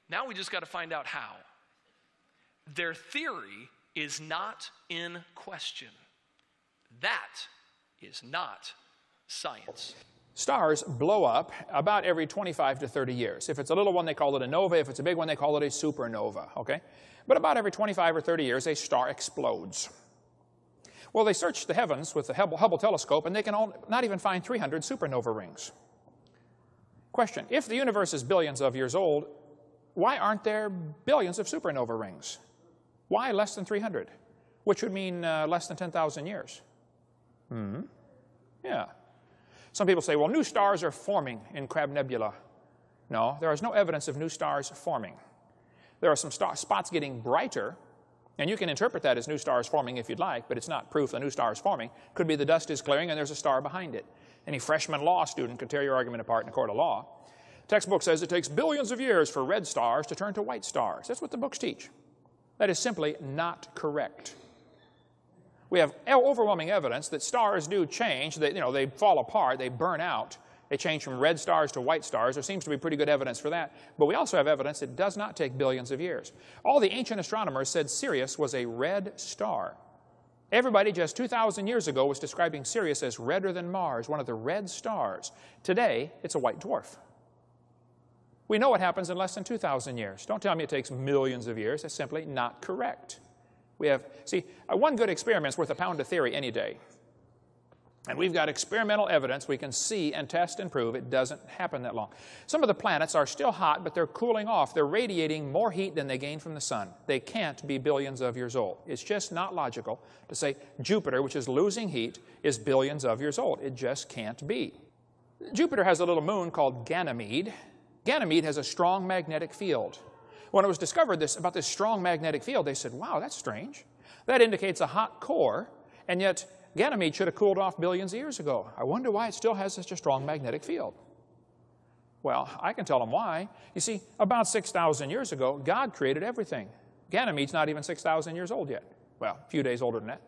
Now we just got to find out how. Their theory is not in question. That is not science. Stars blow up about every 25 to 30 years. If it's a little one, they call it a nova. If it's a big one, they call it a supernova, okay? But about every 25 or 30 years, a star explodes. Well, they searched the heavens with the Hubble telescope, and they can not even find 300 supernova rings. Question, if the universe is billions of years old, why aren't there billions of supernova rings? Why less than 300? Which would mean less than 10,000 years. Yeah. Some people say, well, new stars are forming in Crab Nebula. No, there is no evidence of new stars forming. There are some spots getting brighter, and you can interpret that as new stars forming if you'd like, but it's not proof a new star is forming. Could be the dust is clearing and there's a star behind it. Any freshman law student could tear your argument apart in a court of law. Textbook says it takes billions of years for red stars to turn to white stars. That's what the books teach. That is simply not correct. We have overwhelming evidence that stars do change. They fall apart, they burn out. They change from red stars to white stars. There seems to be pretty good evidence for that. But we also have evidence it does not take billions of years. All the ancient astronomers said Sirius was a red star. Everybody just 2,000 years ago was describing Sirius as redder than Mars, one of the red stars. Today, it's a white dwarf. We know what happens in less than 2,000 years. Don't tell me it takes millions of years. That's simply not correct. We have, one good experiment's worth a pound of theory any day. And we've got experimental evidence we can see and test and prove it doesn't happen that long. Some of the planets are still hot, but they're cooling off. They're radiating more heat than they gain from the sun. They can't be billions of years old. It's just not logical to say Jupiter, which is losing heat, is billions of years old. It just can't be. Jupiter has a little moon called Ganymede. Ganymede has a strong magnetic field. When it was discovered about this strong magnetic field, they said, wow, that's strange. That indicates a hot core, and yet Ganymede should have cooled off billions of years ago. I wonder why it still has such a strong magnetic field. Well, I can tell them why. You see, about 6,000 years ago, God created everything. Ganymede's not even 6,000 years old yet. Well, a few days older than that.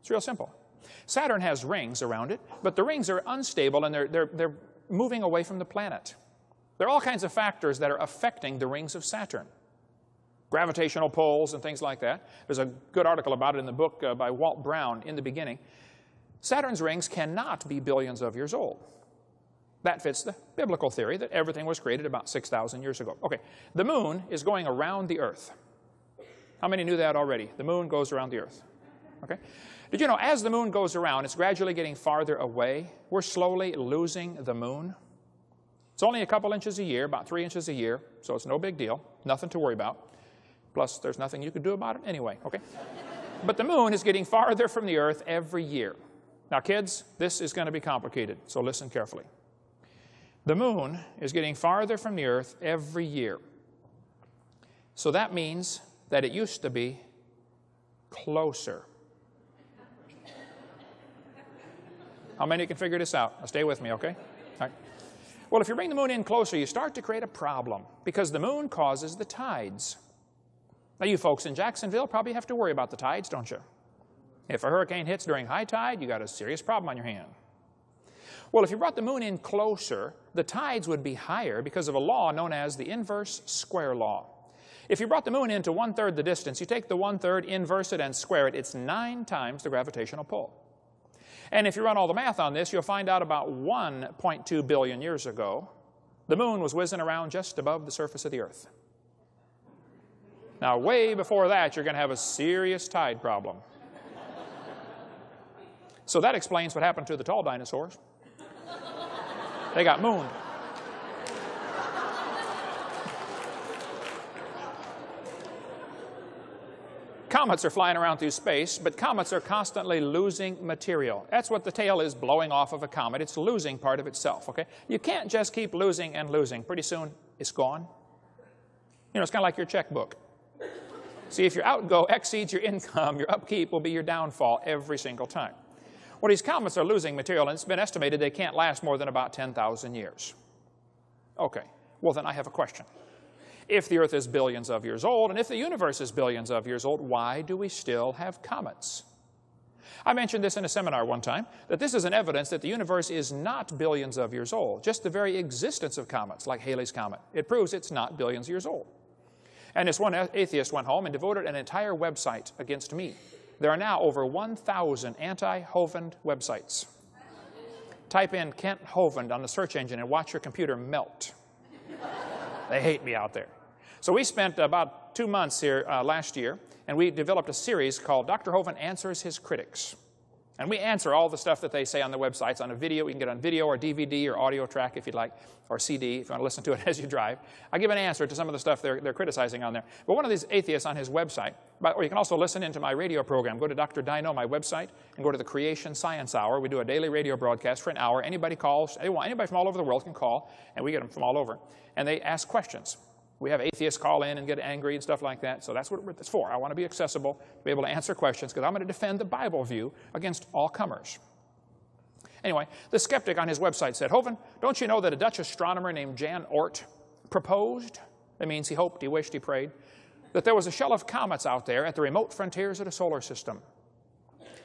It's real simple. Saturn has rings around it, but the rings are unstable and they're moving away from the planet. There are all kinds of factors that are affecting the rings of Saturn. Gravitational pulls and things like that. There's a good article about it in the book by Walt Brown, In the Beginning. Saturn's rings cannot be billions of years old. That fits the biblical theory that everything was created about 6,000 years ago. Okay, the moon is going around the Earth. How many knew that already? The moon goes around the Earth. Okay? Did you know as the moon goes around, it's gradually getting farther away? We're slowly losing the moon. It's only a couple inches a year, about 3 inches a year, so it's no big deal, nothing to worry about. Plus, there's nothing you could do about it anyway, okay? But the moon is getting farther from the Earth every year. Now, kids, this is going to be complicated, so listen carefully. The moon is getting farther from the Earth every year. So that means that it used to be closer. How many can figure this out? Now, stay with me, okay? All right. Well, if you bring the moon in closer, you start to create a problem because the moon causes the tides. Now, you folks in Jacksonville probably have to worry about the tides, don't you? If a hurricane hits during high tide, you got a serious problem on your hand. Well, if you brought the moon in closer, the tides would be higher because of a law known as the inverse square law. If you brought the moon into 1/3 the distance, you take the 1/3, inverse it, and square it, it's 9 times the gravitational pull. And if you run all the math on this, you'll find out about 1.2 billion years ago, the moon was whizzing around just above the surface of the Earth. Now, way before that, you're going to have a serious tide problem. So that explains what happened to the tall dinosaurs. They got mooned. Comets are flying around through space, but comets are constantly losing material. That's what the tail is blowing off of a comet. It's losing part of itself, okay? You can't just keep losing and losing. Pretty soon, it's gone. You know, it's kind of like your checkbook. See, if your outgo exceeds your income, your upkeep will be your downfall every single time. Well, these comets are losing material, and it's been estimated they can't last more than about 10,000 years. Okay, well then I have a question. If the Earth is billions of years old, and if the universe is billions of years old, why do we still have comets? I mentioned this in a seminar one time, that this is an evidence that the universe is not billions of years old. Just the very existence of comets, like Halley's Comet, it proves it's not billions of years old. And this one atheist went home and devoted an entire website against me. There are now over 1,000 anti-Hovind websites. Type in Kent Hovind on the search engine and watch your computer melt. They hate me out there. So we spent about 2 months here last year, and we developed a series called Dr. Hovind Answers His Critics. And we answer all the stuff that they say on the websites on a video. You can get it on video or DVD or audio track if you'd like, or CD if you want to listen to it as you drive. I give an answer to some of the stuff they're criticizing on there. But one of these atheists on his website, or you can also listen into my radio program. Go to Dr. Dino, my website, and go to the Creation Science Hour. We do a daily radio broadcast for an hour. Anybody calls, anybody from all over the world can call, and we get them from all over. And they ask questions. We have atheists call in and get angry and stuff like that, so that's what it's for. I want to be accessible, to be able to answer questions, because I'm going to defend the Bible view against all comers. Anyway, the skeptic on his website said, Hovind, don't you know that a Dutch astronomer named Jan Oort proposed, that means he hoped, he wished, he prayed, that there was a shell of comets out there at the remote frontiers of the solar system.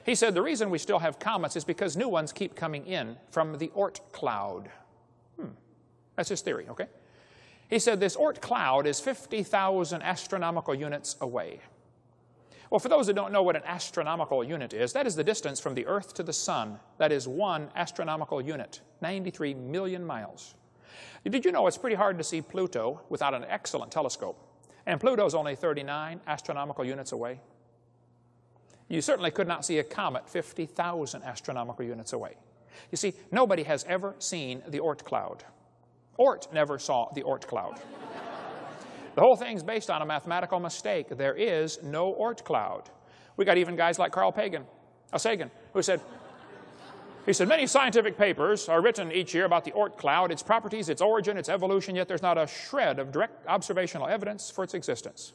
He said the reason we still have comets is because new ones keep coming in from the Oort cloud. That's his theory, okay? He said this Oort cloud is 50,000 astronomical units away. Well, for those that don't know what an astronomical unit is, that is the distance from the Earth to the Sun. That is 1 astronomical unit, 93 million miles. Did you know it's pretty hard to see Pluto without an excellent telescope? And Pluto's only 39 astronomical units away. You certainly could not see a comet 50,000 astronomical units away. You see, nobody has ever seen the Oort cloud. Oort never saw the Oort cloud. The whole thing's based on a mathematical mistake. There is no Oort cloud. We got even guys like Carl Sagan, who said, many scientific papers are written each year about the Oort cloud, its properties, its origin, its evolution, yet there's not a shred of direct observational evidence for its existence.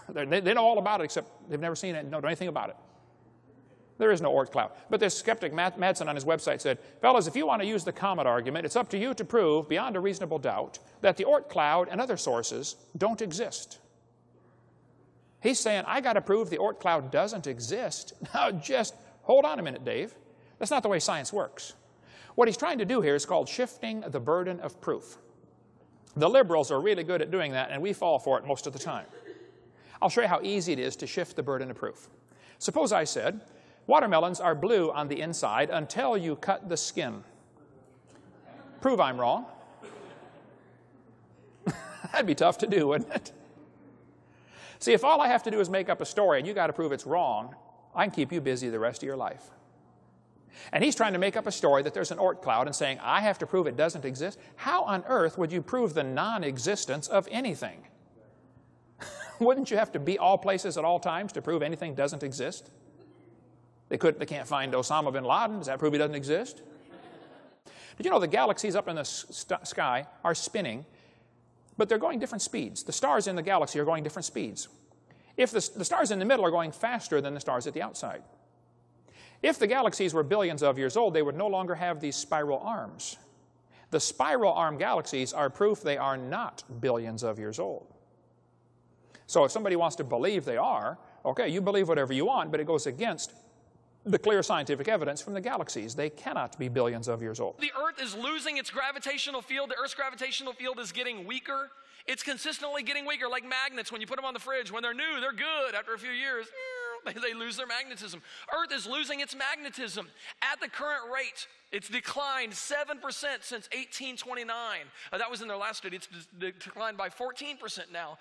They know all about it, except they've never seen it and don't know anything about it. There is no Oort cloud. But this skeptic, Madsen, on his website said, fellas, if you want to use the comet argument, it's up to you to prove, beyond a reasonable doubt, that the Oort cloud and other sources don't exist. He's saying, I got to prove the Oort cloud doesn't exist. Now, just hold on a minute, Dave. That's not the way science works. What he's trying to do here is called shifting the burden of proof. The liberals are really good at doing that, and we fall for it most of the time. I'll show you how easy it is to shift the burden of proof. Suppose I said, watermelons are blue on the inside until you cut the skin. Prove I'm wrong. That'd be tough to do, wouldn't it? See, if all I have to do is make up a story and you got to prove it's wrong, I can keep you busy the rest of your life. And he's trying to make up a story that there's an Oort cloud and saying, I have to prove it doesn't exist. How on earth would you prove the non-existence of anything? Wouldn't you have to be all places at all times to prove anything doesn't exist? They can't find Osama bin Laden. Does that prove he doesn't exist? Did you know the galaxies up in the sky are spinning, but they're going different speeds? The stars in the galaxy are going different speeds. If the stars in the middle are going faster than the stars at the outside. If the galaxies were billions of years old, they would no longer have these spiral arms. The spiral arm galaxies are proof they are not billions of years old. So if somebody wants to believe they are, okay, you believe whatever you want, but it goes against the clear scientific evidence from the galaxies. They cannot be billions of years old. The Earth is losing its gravitational field. The Earth's gravitational field is getting weaker. It's consistently getting weaker, like magnets. When you put them on the fridge, when they're new, they're good. After a few years, they lose their magnetism. Earth is losing its magnetism. At the current rate, it's declined 7% since 1829. That was in their last study. It's declined by 14% now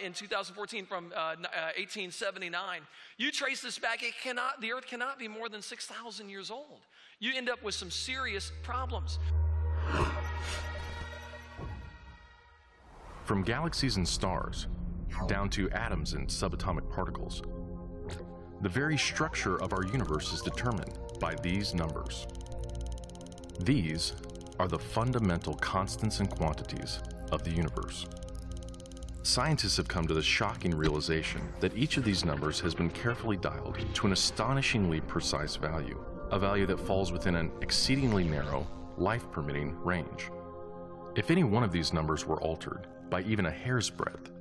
in 2014 from 1879. You trace this back, the Earth cannot be more than 6,000 years old. You end up with some serious problems. From galaxies and stars, down to atoms and subatomic particles, the very structure of our universe is determined by these numbers. These are the fundamental constants and quantities of the universe. Scientists have come to the shocking realization that each of these numbers has been carefully dialed to an astonishingly precise value, a value that falls within an exceedingly narrow, life-permitting range. If any one of these numbers were altered by even a hair's breadth,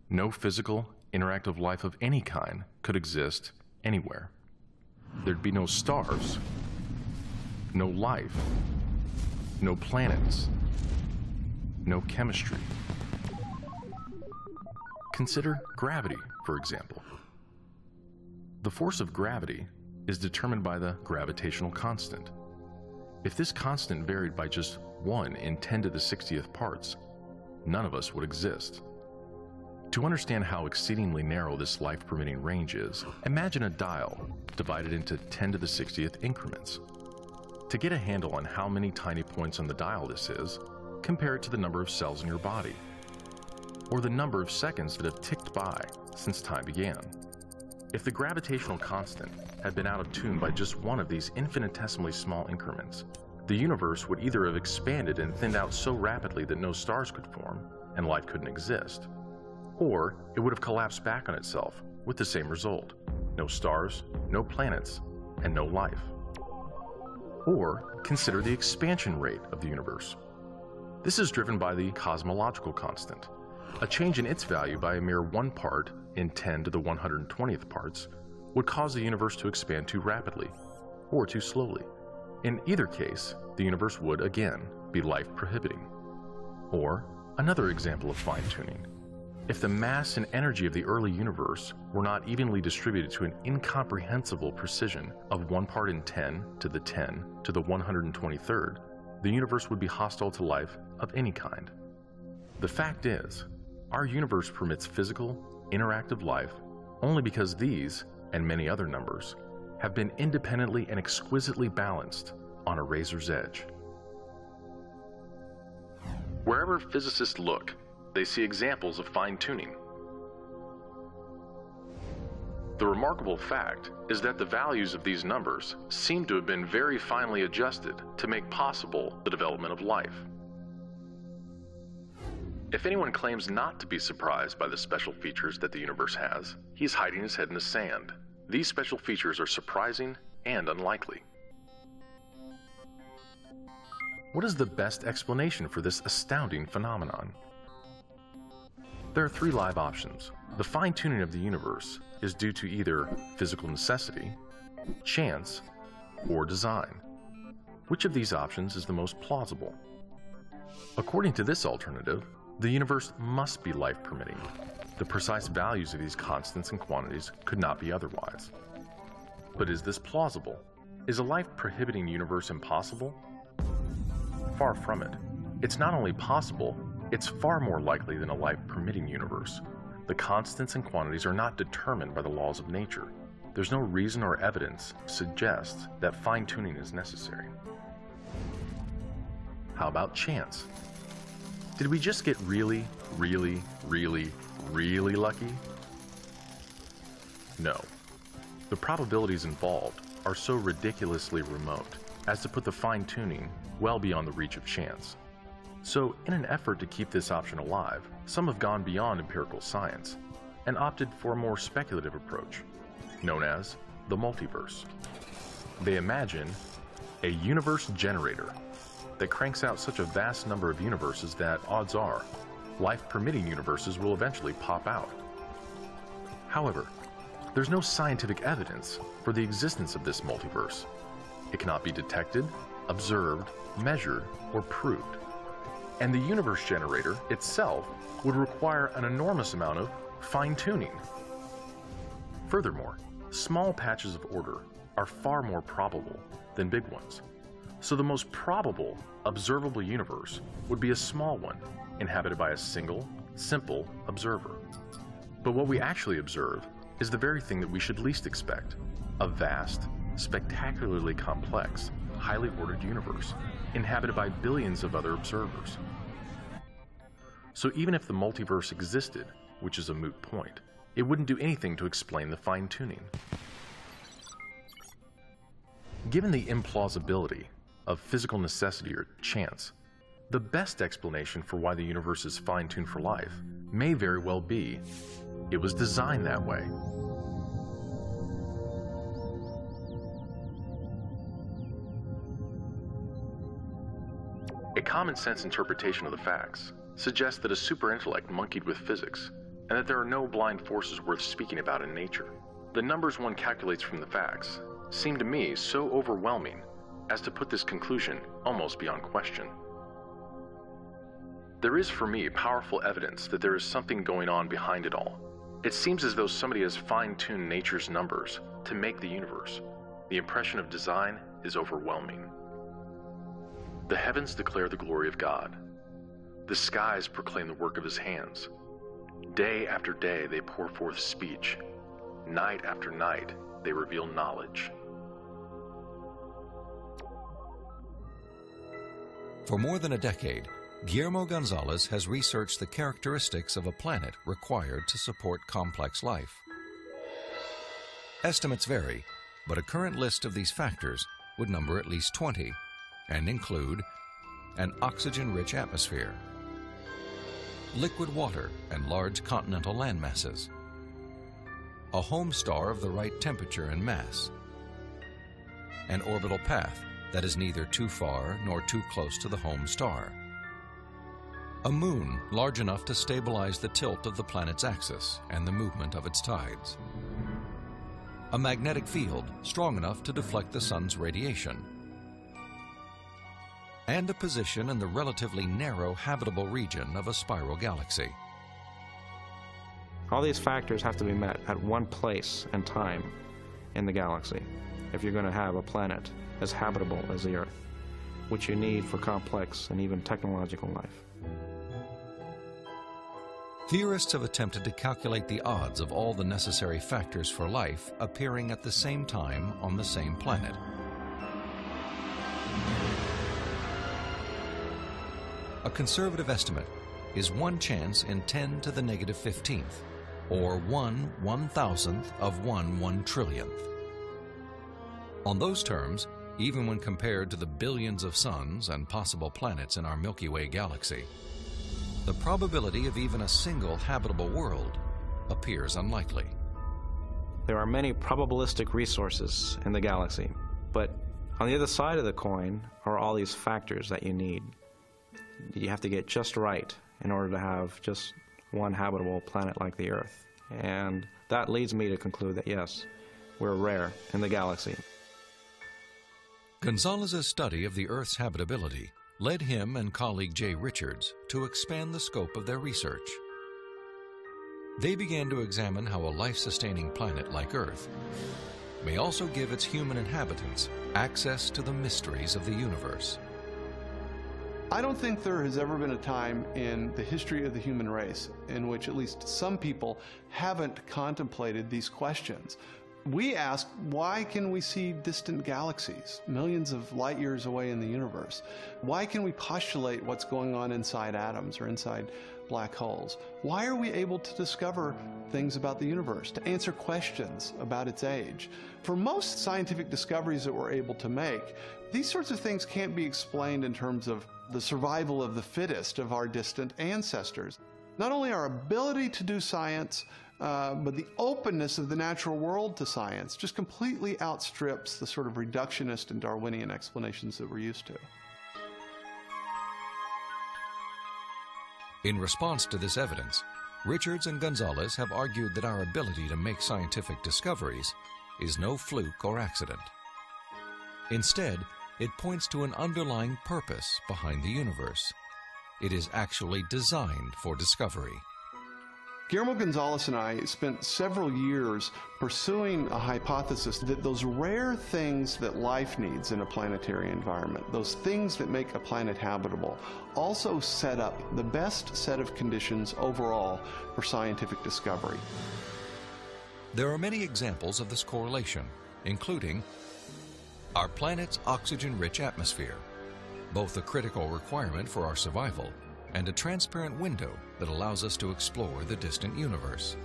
no physical, interactive life of any kind could exist anywhere. There'd be no stars, no life, no planets, no chemistry. Consider gravity, for example. The force of gravity is determined by the gravitational constant. If this constant varied by just 1 in 10 to the 60th parts, none of us would exist. To understand how exceedingly narrow this life-permitting range is, imagine a dial divided into 10 to the 60th increments. To get a handle on how many tiny points on the dial this is, compare it to the number of cells in your body, or the number of seconds that have ticked by since time began. If the gravitational constant had been out of tune by just one of these infinitesimally small increments, the universe would either have expanded and thinned out so rapidly that no stars could form and life couldn't exist, or it would have collapsed back on itself with the same result: no stars, no planets, and no life. Or consider the expansion rate of the universe. This is driven by the cosmological constant. A change in its value by a mere 1 part in 10 to the 120th parts would cause the universe to expand too rapidly or too slowly. In either case, the universe would again be life-prohibiting. Or another example of fine-tuning. If the mass and energy of the early universe were not evenly distributed to an incomprehensible precision of 1 part in 10 to the 10 to the 123rd, the universe would be hostile to life of any kind. The fact is, our universe permits physical, interactive life only because these, and many other numbers, have been independently and exquisitely balanced on a razor's edge. Wherever physicists look, they see examples of fine-tuning. The remarkable fact is that the values of these numbers seem to have been very finely adjusted to make possible the development of life. If anyone claims not to be surprised by the special features that the universe has, he's hiding his head in the sand. These special features are surprising and unlikely. What is the best explanation for this astounding phenomenon? There are 3 live options. The fine-tuning of the universe is due to either physical necessity, chance, or design. Which of these options is the most plausible? According to this alternative, the universe must be life-permitting. The precise values of these constants and quantities could not be otherwise. But is this plausible? Is a life-prohibiting universe impossible? Far from it. It's not only possible, it's far more likely than a life-permitting universe. The constants and quantities are not determined by the laws of nature. there's no reason or evidence suggests that fine-tuning is necessary. How about chance? Did we just get really, really, really, really lucky? No. The probabilities involved are so ridiculously remote as to put the fine-tuning well beyond the reach of chance. So, in an effort to keep this option alive, some have gone beyond empirical science and opted for a more speculative approach, known as the multiverse. They imagine a universe generator that cranks out such a vast number of universes that, odds are, life-permitting universes will eventually pop out. However, there's no scientific evidence for the existence of this multiverse. It cannot be detected, observed, measured, or proved. And the universe generator itself would require an enormous amount of fine-tuning. Furthermore, small patches of order are far more probable than big ones. So the most probable observable universe would be a small one, inhabited by a single, simple observer. But what we actually observe is the very thing that we should least expect: a vast, spectacularly complex, highly ordered universe, inhabited by billions of other observers. So even if the multiverse existed, which is a moot point, it wouldn't do anything to explain the fine-tuning. Given the implausibility of physical necessity or chance, the best explanation for why the universe is fine-tuned for life may very well be it was designed that way. A common-sense interpretation of the facts suggests that a super-intellect monkeyed with physics, and that there are no blind forces worth speaking about in nature. The numbers one calculates from the facts seem to me so overwhelming as to put this conclusion almost beyond question. There is for me powerful evidence that there is something going on behind it all. It seems as though somebody has fine-tuned nature's numbers to make the universe. The impression of design is overwhelming. The heavens declare the glory of God. The skies proclaim the work of his hands. Day after day they pour forth speech. Night after night they reveal knowledge. For more than a decade, Guillermo Gonzalez has researched the characteristics of a planet required to support complex life. Estimates vary, but a current list of these factors would number at least 20 and include an oxygen-rich atmosphere, liquid water and large continental landmasses, a home star of the right temperature and mass, an orbital path that is neither too far nor too close to the home star, a moon large enough to stabilize the tilt of the planet's axis and the movement of its tides, a magnetic field strong enough to deflect the sun's radiation, and a position in the relatively narrow habitable region of a spiral galaxy. All these factors have to be met at one place and time in the galaxy if you're going to have a planet as habitable as the Earth, which you need for complex and even technological life. Theorists have attempted to calculate the odds of all the necessary factors for life appearing at the same time on the same planet. A conservative estimate is 1 chance in 10 to the negative 15th, or 1 1,000th of 1 1/trillionth. On those terms, even when compared to the billions of suns and possible planets in our Milky Way galaxy, the probability of even a single habitable world appears unlikely. There are many probabilistic resources in the galaxy, but on the other side of the coin are all these factors that you need. You have to get just right in order to have just one habitable planet like the Earth. And that leads me to conclude that yes, we're rare in the galaxy. Gonzalez's study of the Earth's habitability led him and colleague Jay Richards to expand the scope of their research. They began to examine how a life-sustaining planet like Earth may also give its human inhabitants access to the mysteries of the universe. I don't think there has ever been a time in the history of the human race in which at least some people haven't contemplated these questions. We ask, why can we see distant galaxies, millions of light years away in the universe? Why can we postulate what's going on inside atoms or inside black holes? Why are we able to discover things about the universe, to answer questions about its age? For most scientific discoveries that we're able to make, these sorts of things can't be explained in terms of the survival of the fittest of our distant ancestors. Not only our ability to do science, but the openness of the natural world to science just completely outstrips the sort of reductionist and Darwinian explanations that we're used to. In response to this evidence, Richards and Gonzalez have argued that our ability to make scientific discoveries is no fluke or accident. Instead, it points to an underlying purpose behind the universe. It is actually designed for discovery. Guillermo Gonzalez and I spent several years pursuing a hypothesis that those rare things that life needs in a planetary environment, those things that make a planet habitable, also set up the best set of conditions overall for scientific discovery. There are many examples of this correlation, including our planet's oxygen-rich atmosphere, both a critical requirement for our survival and a transparent window that allows us to explore the distant universe.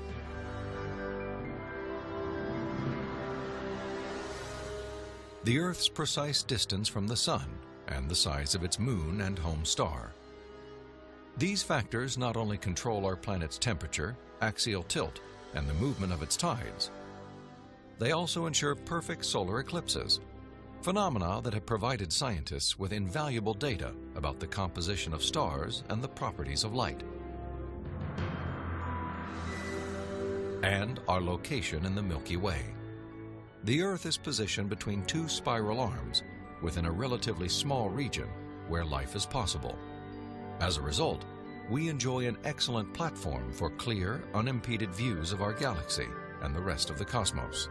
The Earth's precise distance from the Sun and the size of its moon and home star. These factors not only control our planet's temperature, axial tilt, and the movement of its tides, they also ensure perfect solar eclipses, phenomena that have provided scientists with invaluable data about the composition of stars and the properties of light. And our location in the Milky Way. The Earth is positioned between two spiral arms within a relatively small region where life is possible. As a result, we enjoy an excellent platform for clear, unimpeded views of our galaxy and the rest of the cosmos.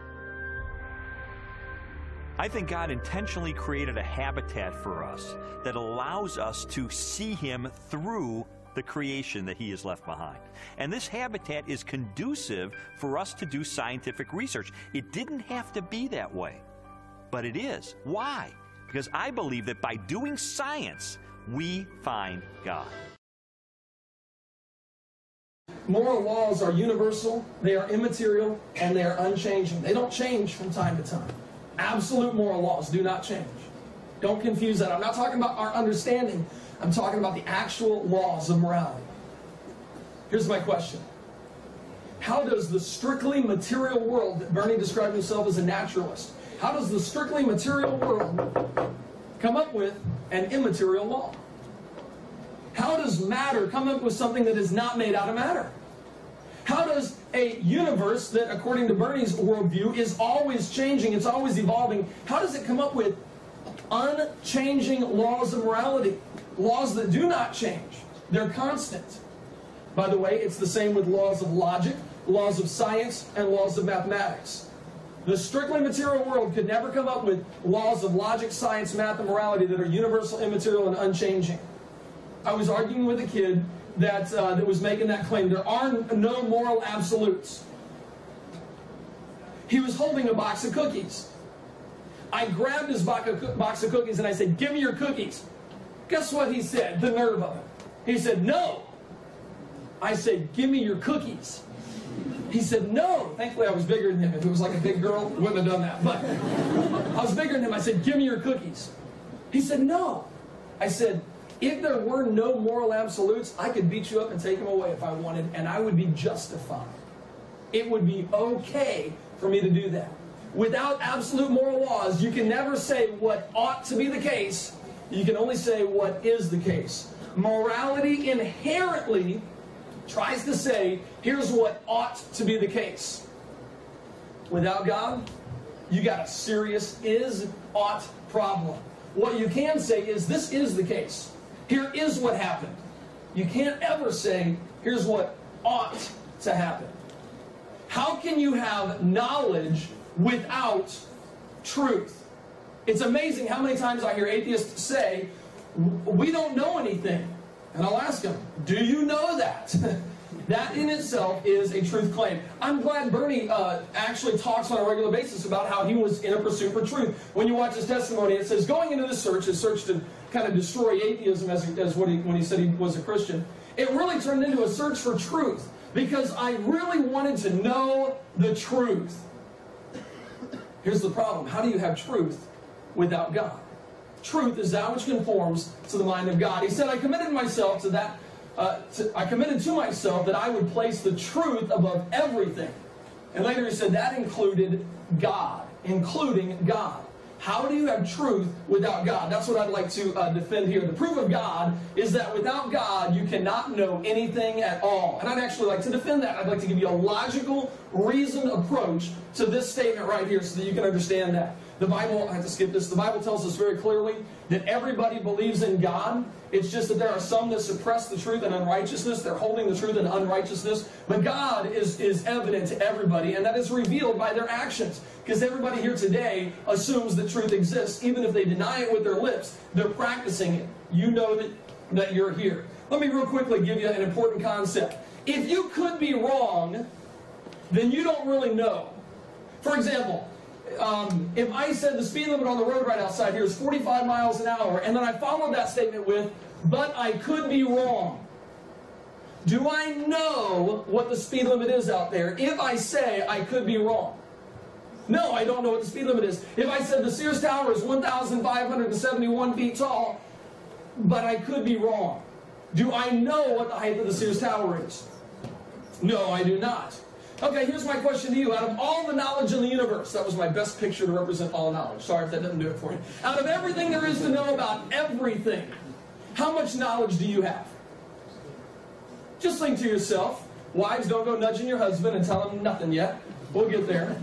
I think God intentionally created a habitat for us that allows us to see Him through the creation that He has left behind. And this habitat is conducive for us to do scientific research. It didn't have to be that way, but it is. Why? Because I believe that by doing science, we find God. Moral laws are universal, they are immaterial, and they are unchanging. They don't change from time to time. Absolute moral laws do not change. Don't confuse that. I'm not talking about our understanding. I'm talking about the actual laws of morality. Here's my question. How does the strictly material world that Bernie described himself as a naturalist, how does the strictly material world come up with an immaterial law? How does matter come up with something that is not made out of matter? How does a universe that, according to Bernie's worldview, is always changing, it's always evolving, how does it come up with unchanging laws of morality? Laws that do not change. They're constant. By the way, it's the same with laws of logic, laws of science, and laws of mathematics. The strictly material world could never come up with laws of logic, science, math, and morality that are universal, immaterial, and unchanging. I was arguing with a kid that was making that claim. There are no moral absolutes. He was holding a box of cookies. I grabbed his box of cookies and I said, "Give me your cookies." Guess what he said? The nerve of it. He said, "No." I said, "Give me your cookies." He said, "No." Thankfully, I was bigger than him. If it was like a big girl, wouldn't have done that. But I was bigger than him. I said, "Give me your cookies." He said, "No." I said, "If there were no moral absolutes, I could beat you up and take them away if I wanted, and I would be justified. It would be okay for me to do that. Without absolute moral laws, you can never say what ought to be the case. You can only say what is the case. Morality inherently tries to say, here's what ought to be the case. Without God, you got a serious is-ought problem. What you can say is, this is the case. Here is what happened. You can't ever say, here's what ought to happen. How can you have knowledge without truth? It's amazing how many times I hear atheists say, we don't know anything. And I'll ask them, do you know that? That in itself is a truth claim. I'm glad Bernie actually talks on a regular basis about how he was in a pursuit for truth. When you watch his testimony, it says, going into this search, his search to kind of destroy atheism as when he said he was a Christian, it really turned into a search for truth, because I really wanted to know the truth. Here's the problem. How do you have truth without God? Truth is that which conforms to the mind of God. He said, I committed myself to that. I committed to myself that I would place the truth above everything. And later he said that included God, including God. How do you have truth without God? That's what I'd like to defend here. The proof of God is that without God, you cannot know anything at all. And I'd actually like to defend that. I'd like to give you a logical, reasoned approach to this statement right here so that you can understand that. The Bible, I have to skip this, the Bible tells us very clearly that everybody believes in God. It's just that there are some that suppress the truth in unrighteousness. They're holding the truth in unrighteousness. But God is evident to everybody, and that is revealed by their actions. Because everybody here today assumes that truth exists. Even if they deny it with their lips, they're practicing it. You know that you're here. Let me real quickly give you an important concept. If you could be wrong, then you don't really know. For example, if I said the speed limit on the road right outside here is 45 miles an hour, and then I followed that statement with, but I could be wrong. Do I know what the speed limit is out there if I say I could be wrong? No, I don't know what the speed limit is. If I said the Sears Tower is 1,571 feet tall, but I could be wrong, do I know what the height of the Sears Tower is? No, I do not. Okay, here's my question to you. Out of all the knowledge in the universe, that was my best picture to represent all knowledge. Sorry if that doesn't do it for you. Out of everything there is to know about everything, how much knowledge do you have? Just think to yourself. Wives, don't go nudging your husband and tell him nothing yet. We'll get there.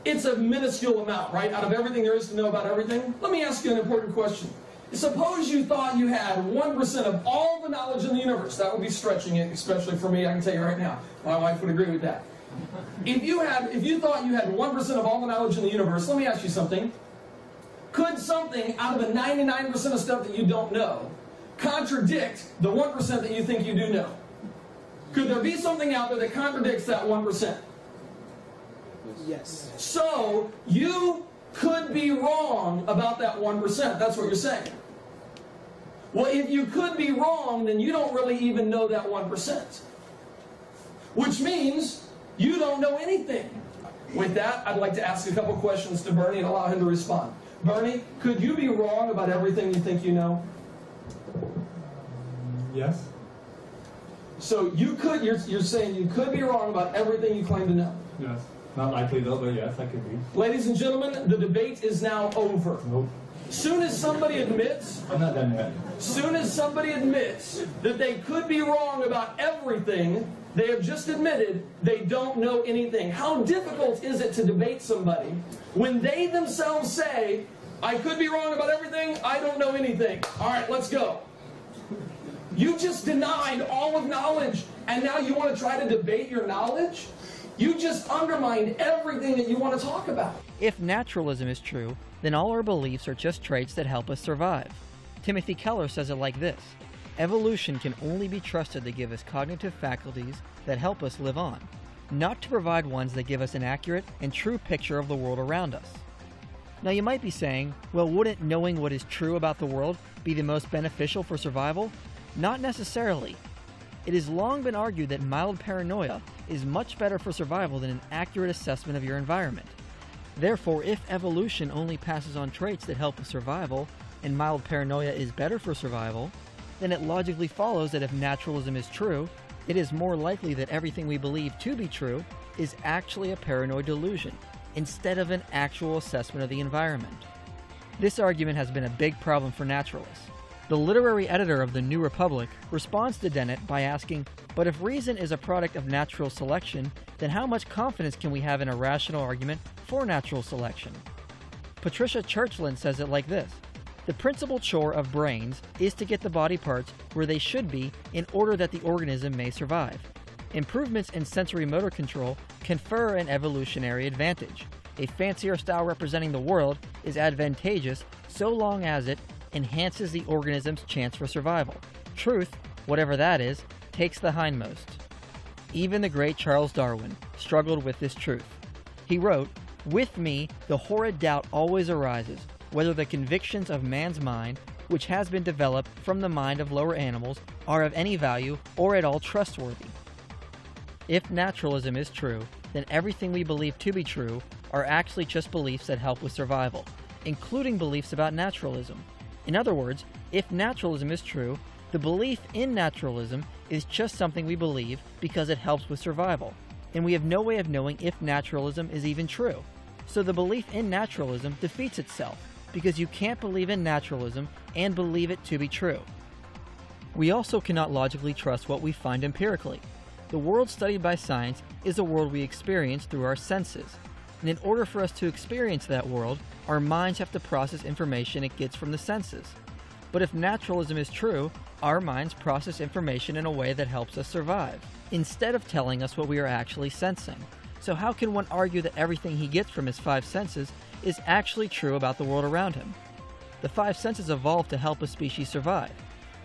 It's a minuscule amount, right? Out of everything there is to know about everything. Let me ask you an important question. Suppose you thought you had 1% of all the knowledge in the universe. That would be stretching it, especially for me, I can tell you right now. My wife would agree with that. If you thought you had 1% of all the knowledge in the universe, let me ask you something. Could something out of the 99% of stuff that you don't know contradict the 1% that you think you do know? Could there be something out there that contradicts that 1%? Yes. So, you could be wrong about that 1%. That's what you're saying. Well, if you could be wrong, then you don't really even know that 1%. Which means you don't know anything. With that, I'd like to ask a couple questions to Bernie and allow him to respond. Bernie, could you be wrong about everything you think you know? Yes. So you're saying you could be wrong about everything you claim to know? Yes. Not likely though, but yes, I could be. Ladies and gentlemen, the debate is now over. Nope. Soon as somebody admits, I'm not done yet. Soon as somebody admits that they could be wrong about everything, they have just admitted they don't know anything. How difficult is it to debate somebody when they themselves say, I could be wrong about everything, I don't know anything. All right, let's go. You just denied all of knowledge, and now you want to try to debate your knowledge? You just undermined everything that you want to talk about. If naturalism is true, then all our beliefs are just traits that help us survive. Timothy Keller says it like this: evolution can only be trusted to give us cognitive faculties that help us live on, not to provide ones that give us an accurate and true picture of the world around us. Now you might be saying, well, wouldn't knowing what is true about the world be the most beneficial for survival? Not necessarily. It has long been argued that mild paranoia is much better for survival than an accurate assessment of your environment. Therefore, if evolution only passes on traits that help with survival, and mild paranoia is better for survival, then it logically follows that if naturalism is true, it is more likely that everything we believe to be true is actually a paranoid delusion, instead of an actual assessment of the environment. This argument has been a big problem for naturalists. The literary editor of the New Republic responds to Dennett by asking, but if reason is a product of natural selection, then how much confidence can we have in a rational argument for natural selection? Patricia Churchland says it like this: the principal chore of brains is to get the body parts where they should be in order that the organism may survive. Improvements in sensory motor control confer an evolutionary advantage. A fancier style representing the world is advantageous so long as it enhances the organism's chance for survival. Truth, whatever that is takes the hindmost. Even the great Charles Darwin struggled with this truth. He wrote, "With me, the horrid doubt always arises, whether the convictions of man's mind, which has been developed from the mind of lower animals, are of any value or at all trustworthy." If naturalism is true, then everything we believe to be true are actually just beliefs that help with survival, including beliefs about naturalism. In other words, if naturalism is true, the belief in naturalism is just something we believe because it helps with survival, and we have no way of knowing if naturalism is even true. So the belief in naturalism defeats itself, because you can't believe in naturalism and believe it to be true. We also cannot logically trust what we find empirically. The world studied by science is a world we experience through our senses, and in order for us to experience that world, our minds have to process information it gets from the senses. But if naturalism is true, our minds process information in a way that helps us survive, instead of telling us what we are actually sensing. So how can one argue that everything he gets from his five senses is actually true about the world around him? The five senses evolved to help a species survive.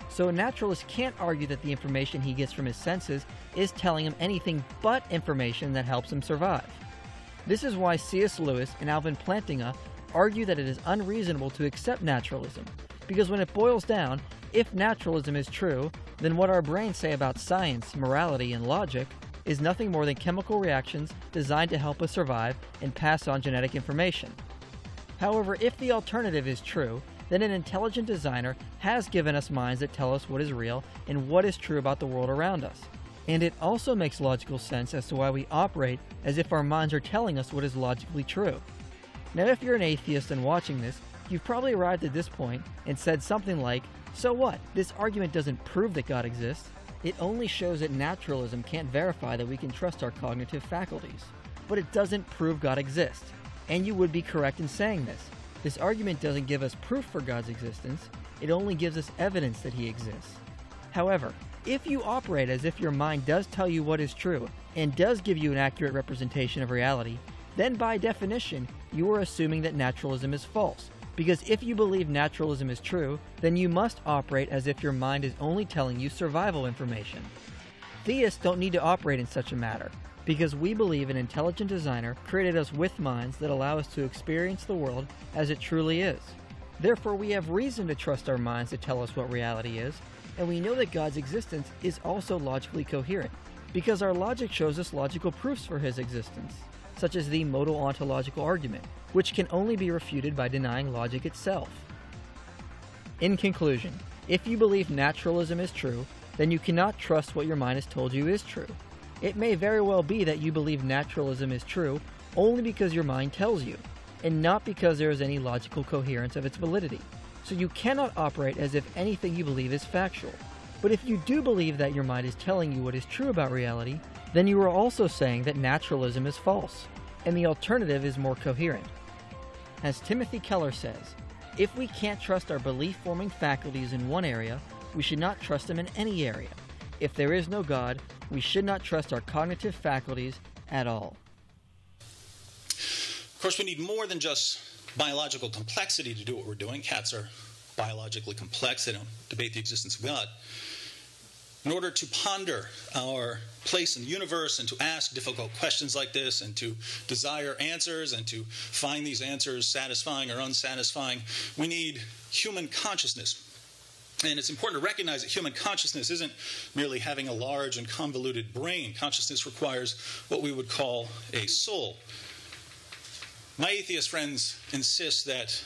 So a naturalist can't argue that the information he gets from his senses is telling him anything but information that helps him survive. This is why C.S. Lewis and Alvin Plantinga argue that it is unreasonable to accept naturalism, because when it boils down, if naturalism is true, then what our brains say about science, morality, and logic is nothing more than chemical reactions designed to help us survive and pass on genetic information. However, if the alternative is true, then an intelligent designer has given us minds that tell us what is real and what is true about the world around us. And it also makes logical sense as to why we operate as if our minds are telling us what is logically true. Now, if you're an atheist and watching this, you've probably arrived at this point and said something like, "So what? This argument doesn't prove that God exists. It only shows that naturalism can't verify that we can trust our cognitive faculties. But it doesn't prove God exists." And you would be correct in saying this. This argument doesn't give us proof for God's existence, it only gives us evidence that he exists. However, if you operate as if your mind does tell you what is true and does give you an accurate representation of reality, then by definition, you are assuming that naturalism is false. Because if you believe naturalism is true, then you must operate as if your mind is only telling you survival information. Theists don't need to operate in such a matter, because we believe an intelligent designer created us with minds that allow us to experience the world as it truly is. Therefore, we have reason to trust our minds to tell us what reality is, and we know that God's existence is also logically coherent, because our logic shows us logical proofs for his existence, such as the modal ontological argument, which can only be refuted by denying logic itself. In conclusion, if you believe naturalism is true, then you cannot trust what your mind has told you is true. It may very well be that you believe naturalism is true only because your mind tells you, and not because there is any logical coherence of its validity. So you cannot operate as if anything you believe is factual. But if you do believe that your mind is telling you what is true about reality, then you are also saying that naturalism is false, and the alternative is more coherent. As Timothy Keller says, if we can't trust our belief-forming faculties in one area, we should not trust them in any area. If there is no God, we should not trust our cognitive faculties at all. Of course, we need more than just biological complexity to do what we're doing. Cats are biologically complex. They don't debate the existence of God. In order to ponder our place in the universe and to ask difficult questions like this and to desire answers and to find these answers satisfying or unsatisfying, we need human consciousness. And it's important to recognize that human consciousness isn't merely having a large and convoluted brain. Consciousness requires what we would call a soul. My atheist friends insist that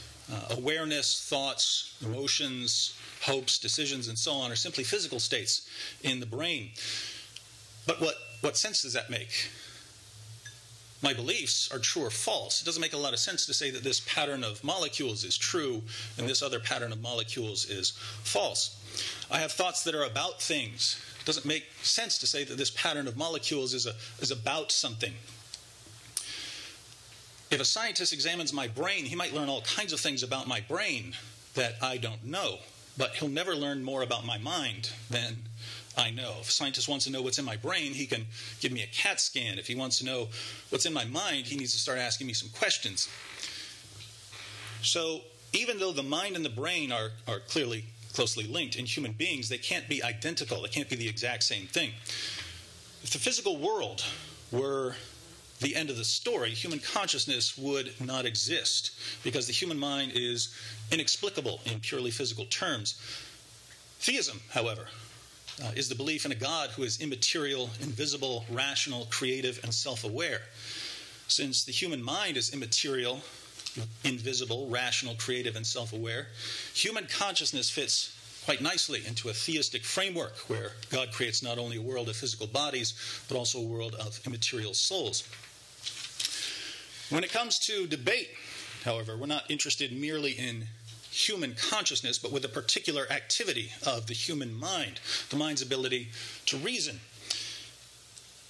awareness, thoughts, emotions, hopes, decisions, and so on are simply physical states in the brain. But what sense does that make? My beliefs are true or false. It doesn't make a lot of sense to say that this pattern of molecules is true and this other pattern of molecules is false. I have thoughts that are about things. It doesn't make sense to say that this pattern of molecules is about something. If a scientist examines my brain, he might learn all kinds of things about my brain that I don't know, but he'll never learn more about my mind than I know. If a scientist wants to know what's in my brain, he can give me a CAT scan. If he wants to know what's in my mind, he needs to start asking me some questions. So even though the mind and the brain are clearly closely linked. In human beings, they can't be identical. They can't be the exact same thing. If the physical world were the end of the story, human consciousness would not exist, because the human mind is inexplicable in purely physical terms. Theism, however, is the belief in a God who is immaterial, invisible, rational, creative, and self-aware. Since the human mind is immaterial, invisible, rational, creative, and self-aware, human consciousness fits quite nicely into a theistic framework where God creates not only a world of physical bodies, but also a world of immaterial souls. When it comes to debate, however, we're not interested merely in human consciousness, but with a particular activity of the human mind, the mind's ability to reason.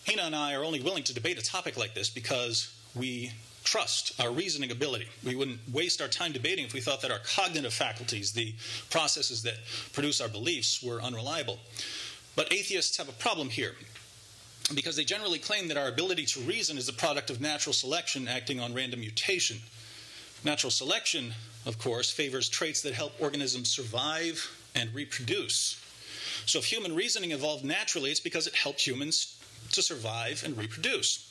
Hina and I are only willing to debate a topic like this because we trust our reasoning ability. We wouldn't waste our time debating if we thought that our cognitive faculties, the processes that produce our beliefs, were unreliable. But atheists have a problem here, because they generally claim that our ability to reason is the product of natural selection acting on random mutation. Natural selection, of course, favors traits that help organisms survive and reproduce. So if human reasoning evolved naturally, it's because it helped humans to survive and reproduce.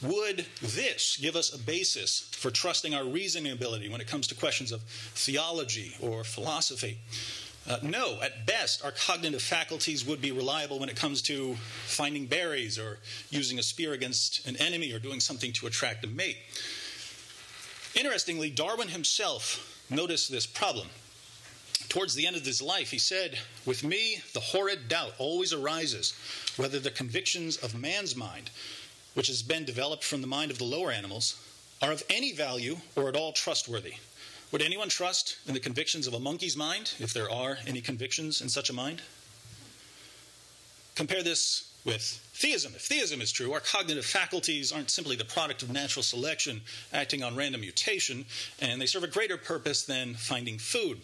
Would this give us a basis for trusting our reasoning ability when it comes to questions of theology or philosophy? No. At best, our cognitive faculties would be reliable when it comes to finding berries or using a spear against an enemy or doing something to attract a mate. Interestingly, Darwin himself noticed this problem. Towards the end of his life, he said, "With me, the horrid doubt always arises whether the convictions of man's mind, which has been developed from the mind of the lower animals, are of any value or at all trustworthy. Would anyone trust in the convictions of a monkey's mind, if there are any convictions in such a mind?" Compare this with theism. If theism is true, our cognitive faculties aren't simply the product of natural selection acting on random mutation, and they serve a greater purpose than finding food.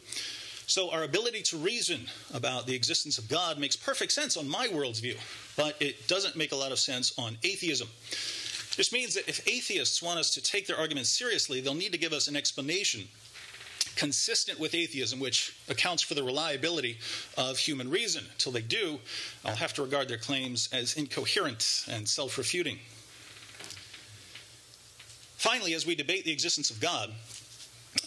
So our ability to reason about the existence of God makes perfect sense on my worldview, but it doesn't make a lot of sense on atheism. This means that if atheists want us to take their arguments seriously, they'll need to give us an explanation consistent with atheism, which accounts for the reliability of human reason. Until they do, I'll have to regard their claims as incoherent and self-refuting. Finally, as we debate the existence of God,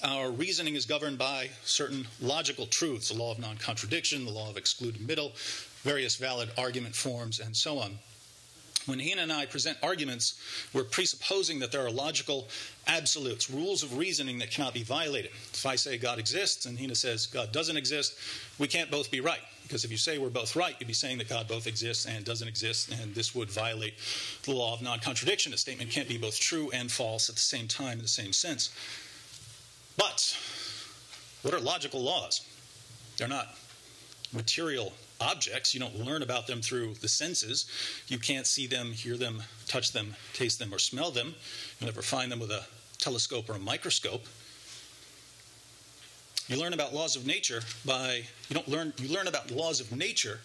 our reasoning is governed by certain logical truths, the law of non-contradiction, the law of excluded middle, various valid argument forms, and so on. When Hina and I present arguments, we're presupposing that there are logical absolutes, rules of reasoning that cannot be violated. If I say God exists and Hina says God doesn't exist, we can't both be right. Because if you say we're both right, you'd be saying that God both exists and doesn't exist, and this would violate the law of non-contradiction. A statement can't be both true and false at the same time in the same sense. But what are logical laws? They're not material objects. You don't learn about them through the senses. You can't see them, hear them, touch them, taste them, or smell them. You'll never find them with a telescope or a microscope. You learn about laws of nature you learn about laws of nature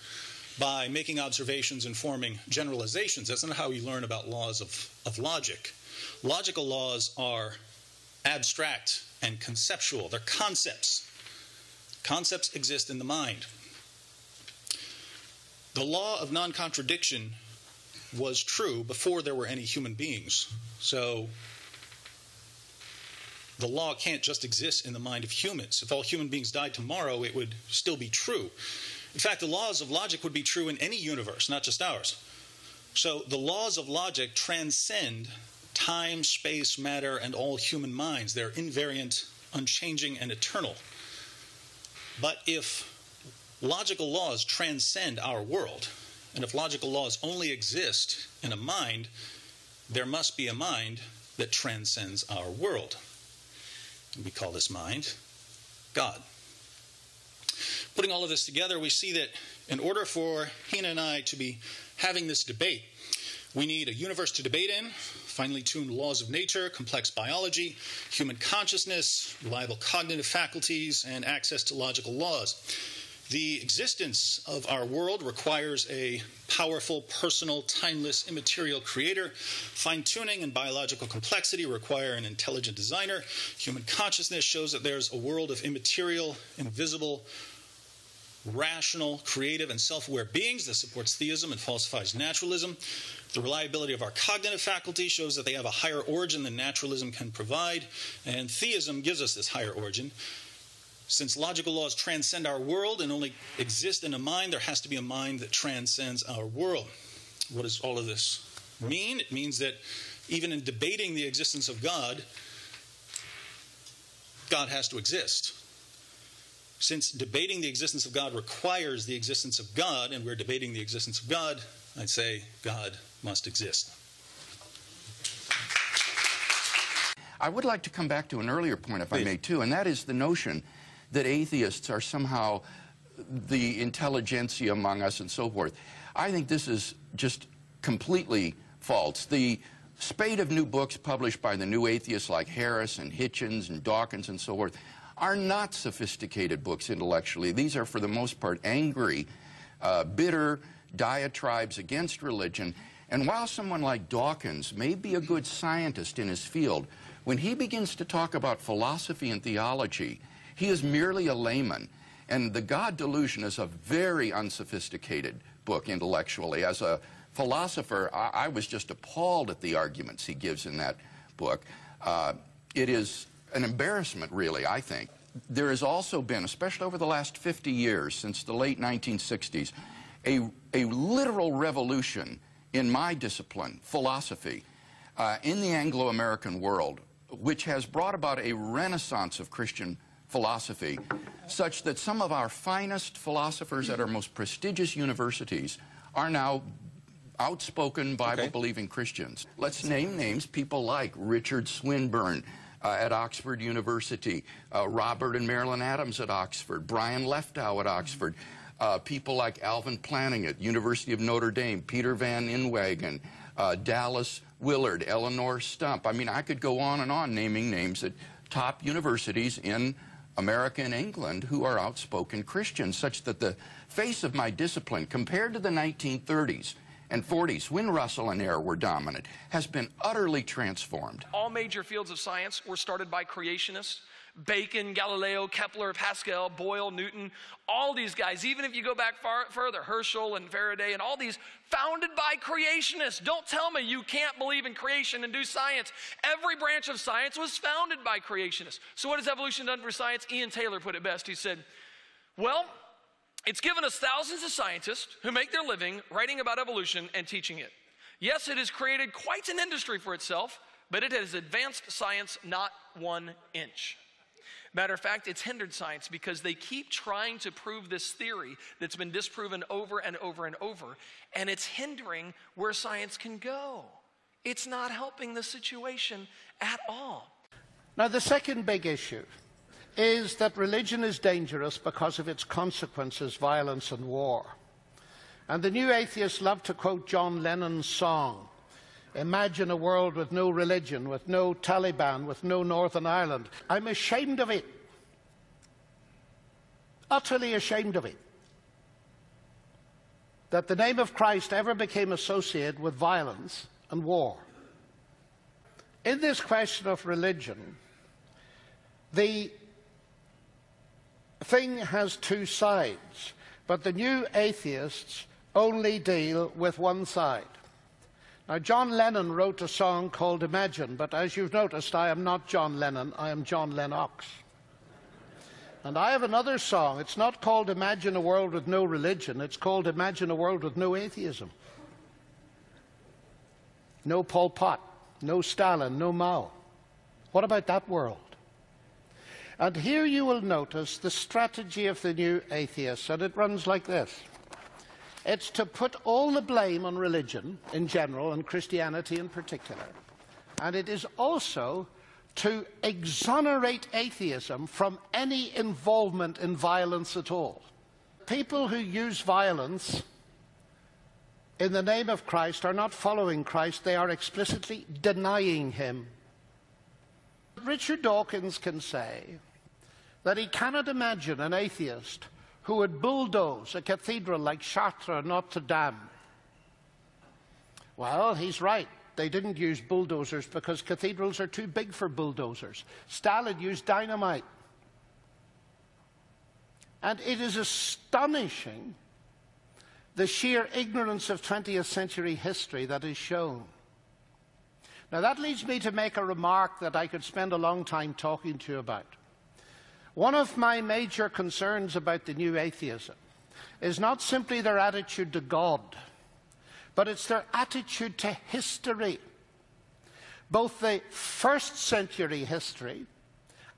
by making observations and forming generalizations. That's not how you learn about laws of logic. Logical laws are abstract and conceptual. They're concepts. Concepts exist in the mind. The law of non-contradiction was true before there were any human beings. So the law can't just exist in the mind of humans. If all human beings died tomorrow, it would still be true. In fact, the laws of logic would be true in any universe, not just ours. So the laws of logic transcend time, space, matter, and all human minds. They're invariant, unchanging, and eternal. But if logical laws transcend our world, and if logical laws only exist in a mind, there must be a mind that transcends our world. We call this mind God. Putting all of this together, we see that in order for Hina and I to be having this debate, we need a universe to debate in, finely tuned laws of nature, complex biology, human consciousness, reliable cognitive faculties, and access to logical laws. The existence of our world requires a powerful, personal, timeless, immaterial creator. Fine-tuning and biological complexity require an intelligent designer. Human consciousness shows that there's a world of immaterial, invisible, rational, creative, and self-aware beings that supports theism and falsifies naturalism. The reliability of our cognitive faculty shows that they have a higher origin than naturalism can provide, and theism gives us this higher origin. Since logical laws transcend our world and only exist in a mind, there has to be a mind that transcends our world. What does all of this mean? It means that even in debating the existence of God, God has to exist. Since debating the existence of God requires the existence of God, and we're debating the existence of God, I'd say God must exist. I would like to come back to an earlier point, if I may, too, and that is the notion that atheists are somehow the intelligentsia among us and so forth. I think this is just completely false. The spate of new books published by the new atheists like Harris and Hitchens and Dawkins and so forth are not sophisticated books intellectually. These are, for the most part, angry, bitter diatribes against religion. And while someone like Dawkins may be a good scientist in his field, when he begins to talk about philosophy and theology, he is merely a layman. And The God Delusion is a very unsophisticated book intellectually. As a philosopher, I was just appalled at the arguments he gives in that book. It is an embarrassment, really, I think. There has also been, especially over the last 50 years, since the late 1960s, a literal revolution in my discipline, philosophy, in the Anglo-American world, which has brought about a renaissance of Christian philosophy, such that some of our finest philosophers at our most prestigious universities are now outspoken Bible-believing Christians. Let's name names, people like Richard Swinburne at Oxford University, Robert and Marilyn Adams at Oxford, Brian Leftow at Oxford, people like Alvin Planning at University of Notre Dame, Peter Van Inwagen, Dallas Willard, Eleanor Stump. I mean, I could go on and on naming names at top universities in America and England who are outspoken Christians, such that the face of my discipline, compared to the 1930s and 40s, when Russell and Ayer were dominant, has been utterly transformed. All major fields of science were started by creationists. Bacon, Galileo, Kepler, Pascal, Boyle, Newton, all these guys, even if you go back further, Herschel and Faraday and all these, founded by creationists. Don't tell me you can't believe in creation and do science. Every branch of science was founded by creationists. So what has evolution done for science? Ian Taylor put it best. He said, well, it's given us thousands of scientists who make their living writing about evolution and teaching it. Yes, it has created quite an industry for itself, but it has advanced science not 1 inch. Matter of fact, it's hindered science because they keep trying to prove this theory that's been disproven over and over and over, and it's hindering where science can go. It's not helping the situation at all. Now, the second big issue is that religion is dangerous because of its consequences, violence and war. And the new atheists love to quote John Lennon's song, "Imagine a world with no religion, with no Taliban, with no Northern Ireland." I'm ashamed of it. Utterly ashamed of it. That the name of Christ ever became associated with violence and war. In this question of religion, the thing has two sides, but the new atheists only deal with one side. Now, John Lennon wrote a song called Imagine, but as you've noticed, I am not John Lennon, I am John Lennox. And I have another song. It's not called Imagine a World with No Religion, it's called Imagine a World with No Atheism. No Pol Pot, no Stalin, no Mao. What about that world? And here you will notice the strategy of the new atheists, and it runs like this. It's to put all the blame on religion in general and Christianity in particular. And it is also to exonerate atheism from any involvement in violence at all. People who use violence in the name of Christ are not following Christ, they are explicitly denying him. Richard Dawkins can say that he cannot imagine an atheist who would bulldoze a cathedral like Chartres or Notre Dame. Well, he's right. They didn't use bulldozers because cathedrals are too big for bulldozers. Stalin used dynamite. And it is astonishing the sheer ignorance of 20th century history that is shown. Now that leads me to make a remark that I could spend a long time talking to you about. One of my major concerns about the new atheism is not simply their attitude to God, but it's their attitude to history, both the first century history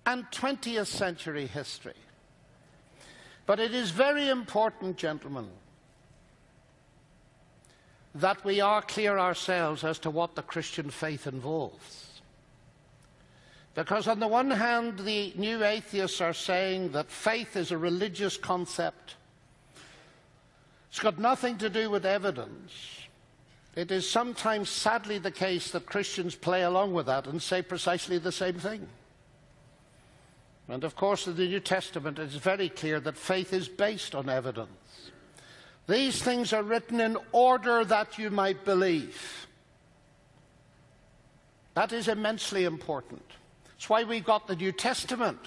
and 20th century history. But it is very important, gentlemen, that we are clear ourselves as to what the Christian faith involves. Because on the one hand, the new atheists are saying that faith is a religious concept. It's got nothing to do with evidence. It is sometimes, sadly, the case that Christians play along with that and say precisely the same thing. And of course, in the New Testament, it is very clear that faith is based on evidence. These things are written in order that you might believe. That is immensely important. That's why we've got the New Testament.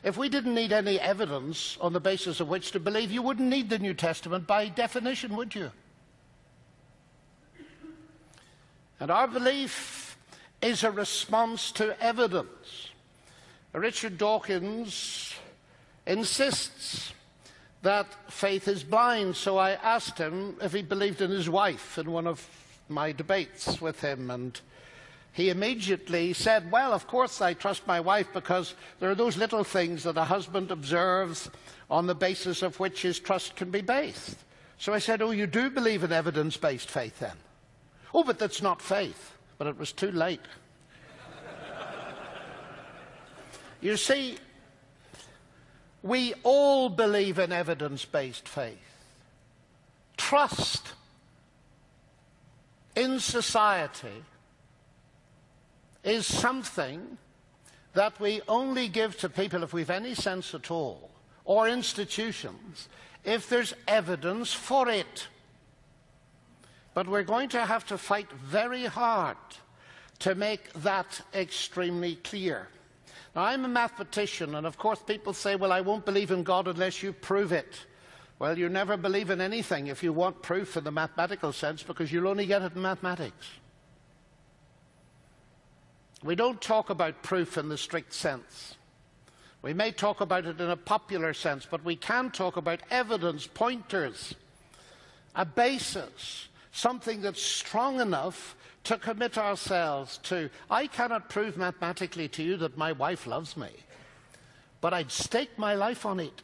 If we didn't need any evidence on the basis of which to believe, you wouldn't need the New Testament by definition, would you? And our belief is a response to evidence. Richard Dawkins insists that faith is blind, so I asked him if he believed in his wife in one of my debates with him, and he immediately said, well, of course I trust my wife because there are those little things that a husband observes on the basis of which his trust can be based. So I said, oh, you do believe in evidence-based faith then? Oh, but that's not faith. But it was too late. You see, we all believe in evidence-based faith. Trust in society is something that we only give to people, if we've any sense at all, or institutions, if there's evidence for it. But we're going to have to fight very hard to make that extremely clear. Now, I'm a mathematician, and of course people say, well, I won't believe in God unless you prove it. Well, you never believe in anything if you want proof in the mathematical sense, because you'll only get it in mathematics. We don't talk about proof in the strict sense. We may talk about it in a popular sense, but we can talk about evidence, pointers, a basis, something that's strong enough to commit ourselves to. I cannot prove mathematically to you that my wife loves me, but I'd stake my life on it.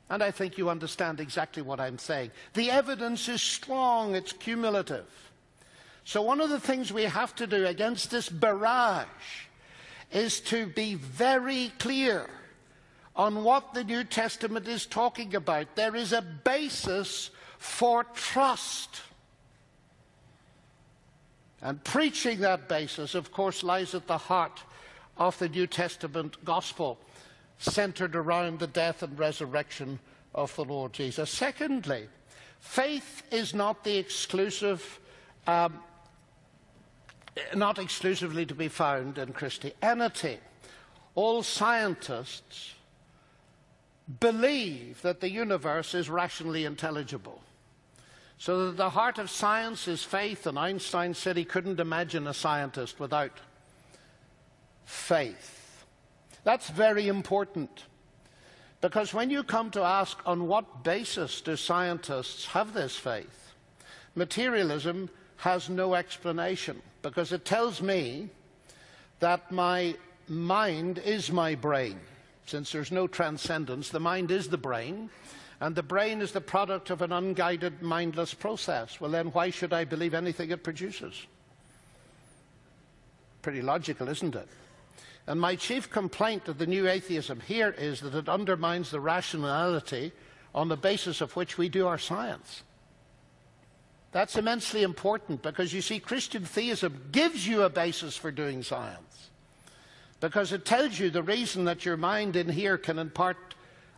And I think you understand exactly what I'm saying. The evidence is strong, it's cumulative. So one of the things we have to do against this barrage is to be very clear on what the New Testament is talking about. There is a basis for trust. And preaching that basis, of course, lies at the heart of the New Testament gospel, centered around the death and resurrection of the Lord Jesus. Secondly, faith is not the exclusive, not exclusively to be found in Christianity. All scientists believe that the universe is rationally intelligible. So that the heart of science is faith, and Einstein said he couldn't imagine a scientist without faith. That's very important, because when you come to ask on what basis do scientists have this faith, materialism has no explanation, because it tells me that my mind is my brain. Since there's no transcendence, the mind is the brain, and the brain is the product of an unguided, mindless process. Well, then why should I believe anything it produces? Pretty logical, isn't it? And my chief complaint of the new atheism here is that it undermines the rationality on the basis of which we do our science. That's immensely important, because you see, Christian theism gives you a basis for doing science, because it tells you the reason that your mind in here can impart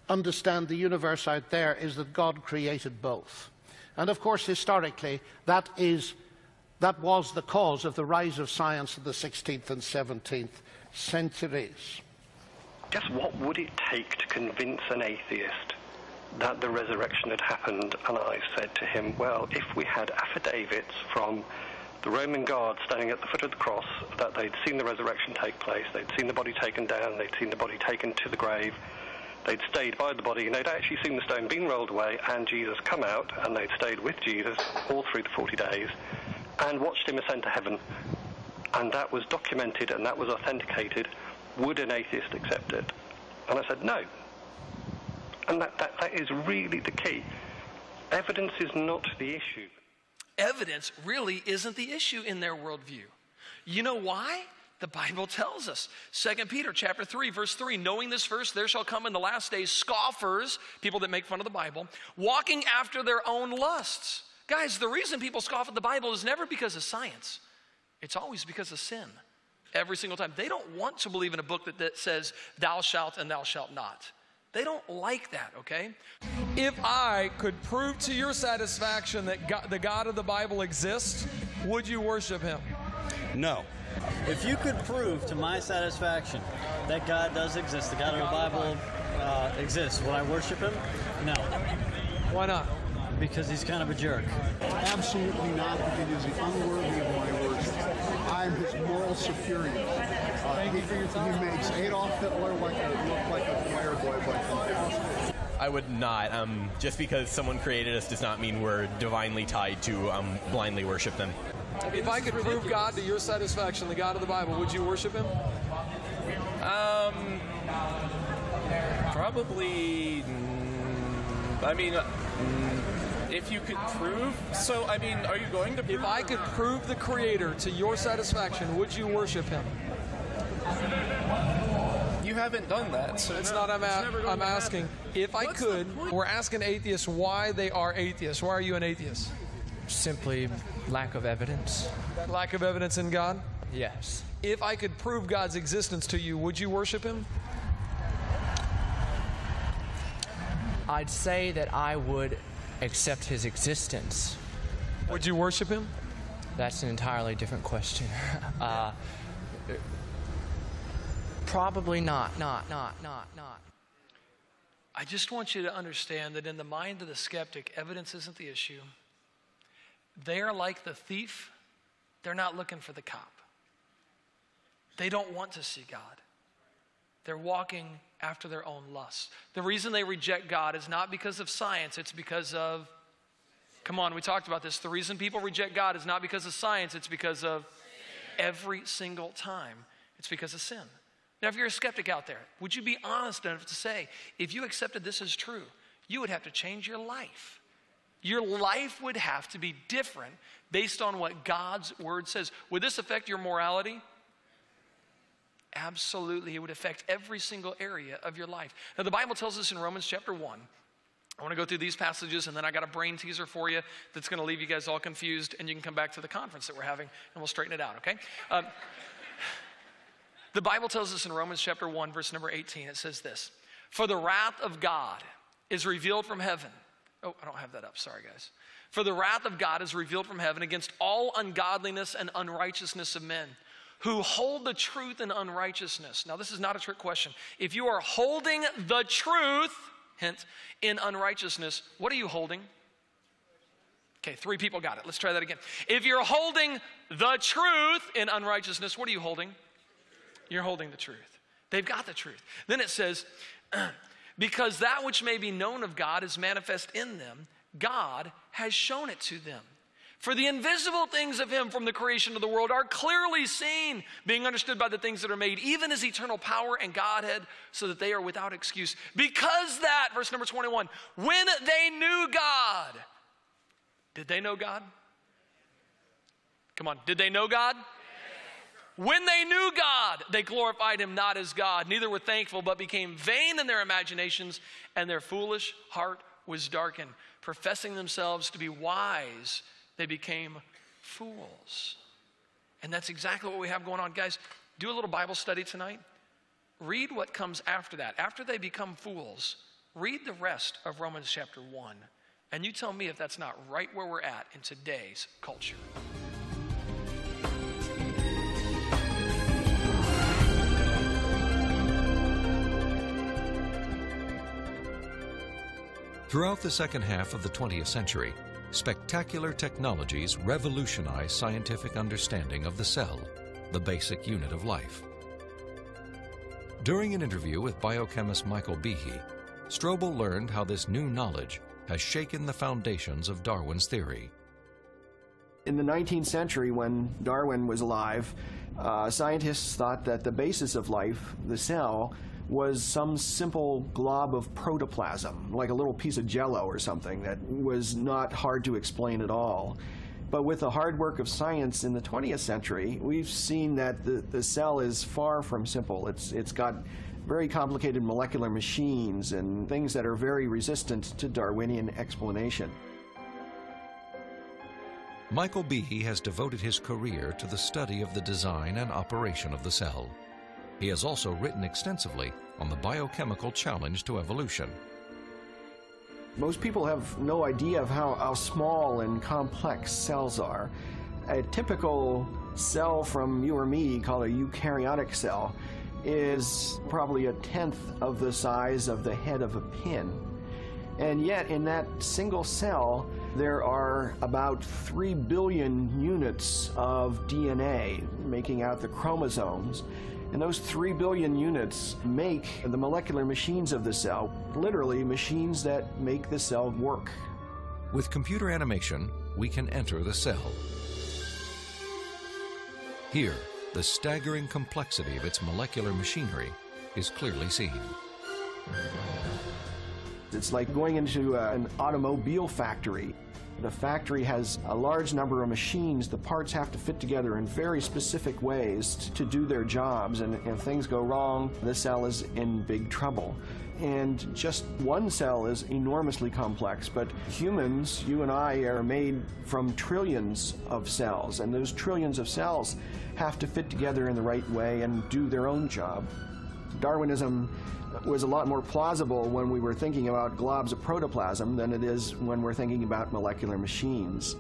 understand the universe out there is that God created both. And of course, historically, that was the cause of the rise of science in the 16th and 17th centuries. Just what would it take to convince an atheist that the resurrection had happened? And I said to him, well, if we had affidavits from the Roman guards standing at the foot of the cross that they'd seen the resurrection take place, they'd seen the body taken down, they'd seen the body taken to the grave, they'd stayed by the body, and they'd actually seen the stone being rolled away and Jesus come out, and they'd stayed with Jesus all through the 40 days and watched him ascend to heaven, and that was documented and that was authenticated, would an atheist accept it? And I said, no. And that is really the key. Evidence is not the issue. Evidence really isn't the issue in their worldview. You know why? The Bible tells us. 2 Peter chapter 3, verse 3, knowing this first, there shall come in the last days scoffers, people that make fun of the Bible, walking after their own lusts. Guys, the reason people scoff at the Bible is never because of science. It's always because of sin. Every single time. They don't want to believe in a book that says, thou shalt and thou shalt not. They don't like that, okay? If I could prove to your satisfaction that God, the God of the Bible exists, would you worship him? No. If you could prove to my satisfaction that God does exist, the God of the Bible exists, would I worship him? No. Why not? Because he's kind of a jerk. Absolutely not, because he is unworthy of my worship. I'm his moral superior. He makes Adolf Hitler look like a choir boy. I would not. Just because someone created us does not mean we're divinely tied to blindly worship them. If I could prove God to your satisfaction, the God of the Bible, would you worship him? Probably. I mean, if you could prove. So, I mean, are you going to prove? If I could prove the Creator to your satisfaction, would you worship him? You haven't done that. So it's not. I'm asking. If I could, we're asking atheists why they are atheists. Why are you an atheist? Simply lack of evidence. Lack of evidence in God? Yes. If I could prove God's existence to you, would you worship him? I'd say that I would accept his existence. Would you worship him? That's an entirely different question. Probably not. I just want you to understand that in the mind of the skeptic, evidence isn't the issue. They are like the thief. They're not looking for the cop. They don't want to see God. They're walking after their own lusts. The reason they reject God is not because of science. It's because of, come on, we talked about this. The reason people reject God is not because of science. It's because of every single time. It's because of sin. Now, if you're a skeptic out there, would you be honest enough to say, if you accepted this as true, you would have to change your life. Your life would have to be different based on what God's word says. Would this affect your morality? Absolutely. It would affect every single area of your life. Now, the Bible tells us in Romans chapter 1. I want to go through these passages, and then I got a brain teaser for you that's going to leave you guys all confused, and you can come back to the conference that we're having, and we'll straighten it out, okay? The Bible tells us in Romans chapter 1, verse number 18, it says this, for the wrath of God is revealed from heaven. Oh, I don't have that up. Sorry, guys. For the wrath of God is revealed from heaven against all ungodliness and unrighteousness of men who hold the truth in unrighteousness. Now, this is not a trick question. If you are holding the truth, hint, in unrighteousness, what are you holding? Okay, 3 people got it. Let's try that again. If you're holding the truth in unrighteousness, what are you holding? You're holding the truth. They've got the truth. Then it says, because that which may be known of God is manifest in them, God has shown it to them. For the invisible things of him from the creation of the world are clearly seen, being understood by the things that are made, even his eternal power and Godhead, so that they are without excuse. Because that, verse number 21, when they knew God, did they know God? Come on, did they know God? When they knew God, they glorified him not as God, neither were thankful, but became vain in their imaginations, and their foolish heart was darkened. Professing themselves to be wise, they became fools. And that's exactly what we have going on. Guys, do a little Bible study tonight. Read what comes after that. After they become fools, Read the rest of Romans chapter 1, and you tell me if that's not right where we're at in today's culture. Throughout the second half of the 20th century, spectacular technologies revolutionized scientific understanding of the cell, the basic unit of life. During an interview with biochemist Michael Behe, Strobel learned how this new knowledge has shaken the foundations of Darwin's theory. In the 19th century, when Darwin was alive, scientists thought that the basis of life, the cell, was some simple glob of protoplasm, like a little piece of jello or something that was not hard to explain at all. But with the hard work of science in the 20th century, we've seen that the cell is far from simple. It's got very complicated molecular machines and things that are very resistant to Darwinian explanation. Michael Behe has devoted his career to the study of the design and operation of the cell. He has also written extensively on the biochemical challenge to evolution. Most people have no idea of how small and complex cells are. A typical cell from you or me, called a eukaryotic cell, is probably 1/10 of the size of the head of a pin. And yet, in that single cell, there are about 3 billion units of DNA making out the chromosomes. And those 3 billion units make the molecular machines of the cell, literally machines that make the cell work. With computer animation, we can enter the cell. Here, the staggering complexity of its molecular machinery is clearly seen. It's like going into an automobile factory. The factory has a large number of machines. The parts have to fit together in very specific ways to do their jobs, and if things go wrong, the cell is in big trouble. And just one cell is enormously complex, but humans, you and I, are made from trillions of cells, and those trillions of cells have to fit together in the right way and do their own job. Darwinism was a lot more plausible when we were thinking about globs of protoplasm than it is when we're thinking about molecular machines.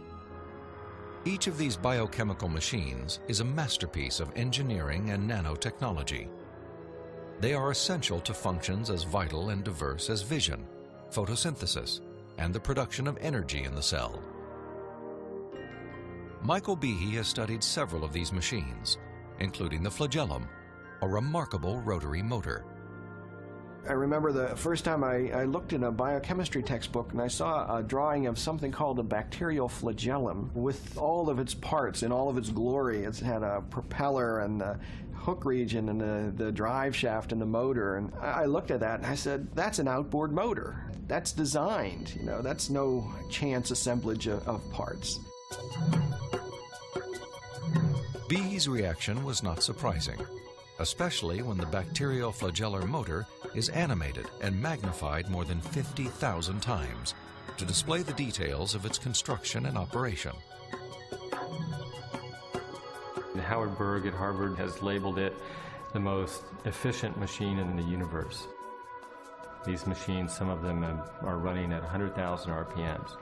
Each of these biochemical machines is a masterpiece of engineering and nanotechnology. They are essential to functions as vital and diverse as vision, photosynthesis, and the production of energy in the cell. Michael Behe has studied several of these machines, including the flagellum, a remarkable rotary motor. I remember the first time I looked in a biochemistry textbook and I saw a drawing of something called a bacterial flagellum with all of its parts in all of its glory. It had a propeller and the hook region and the drive shaft and the motor. And I looked at that and I said, that's an outboard motor. That's designed, you know, that's no chance assemblage of parts. Behe's reaction was not surprising, especially when the bacterial flagellar motor is animated and magnified more than 50,000 times to display the details of its construction and operation. Howard Berg at Harvard has labeled it the most efficient machine in the universe. These machines, some of them are running at 100,000 RPMs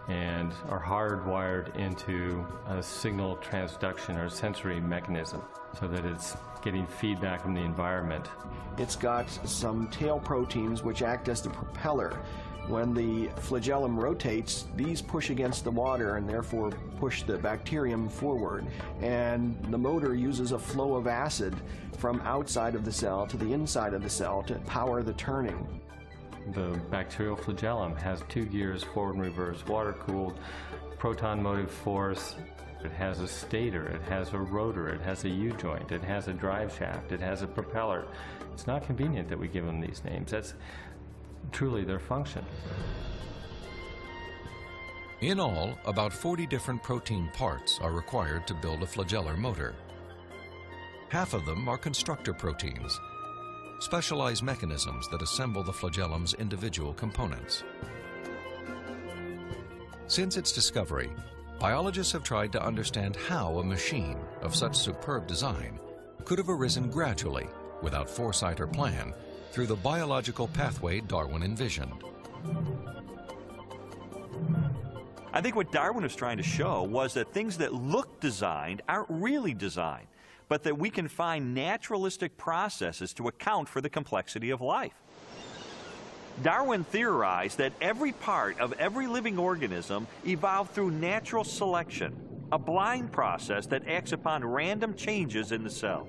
and are hardwired into a signal transduction or sensory mechanism so that it's getting feedback from the environment. It's got some tail proteins which act as the propeller. When the flagellum rotates, these push against the water and therefore push the bacterium forward. And the motor uses a flow of acid from outside of the cell to the inside of the cell to power the turning. The bacterial flagellum has 2 gears, forward and reverse, water-cooled, proton motive force. It has a stator, it has a rotor, it has a U-joint, it has a drive shaft, it has a propeller. It's not convenient that we give them these names. That's truly their function. In all, about 40 different protein parts are required to build a flagellar motor. Half of them are constructor proteins, specialized mechanisms that assemble the flagellum's individual components. Since its discovery, biologists have tried to understand how a machine of such superb design could have arisen gradually, without foresight or plan, through the biological pathway Darwin envisioned. I think what Darwin was trying to show was that things that look designed aren't really designed, but that we can find naturalistic processes to account for the complexity of life. Darwin theorized that every part of every living organism evolved through natural selection, a blind process that acts upon random changes in the cell.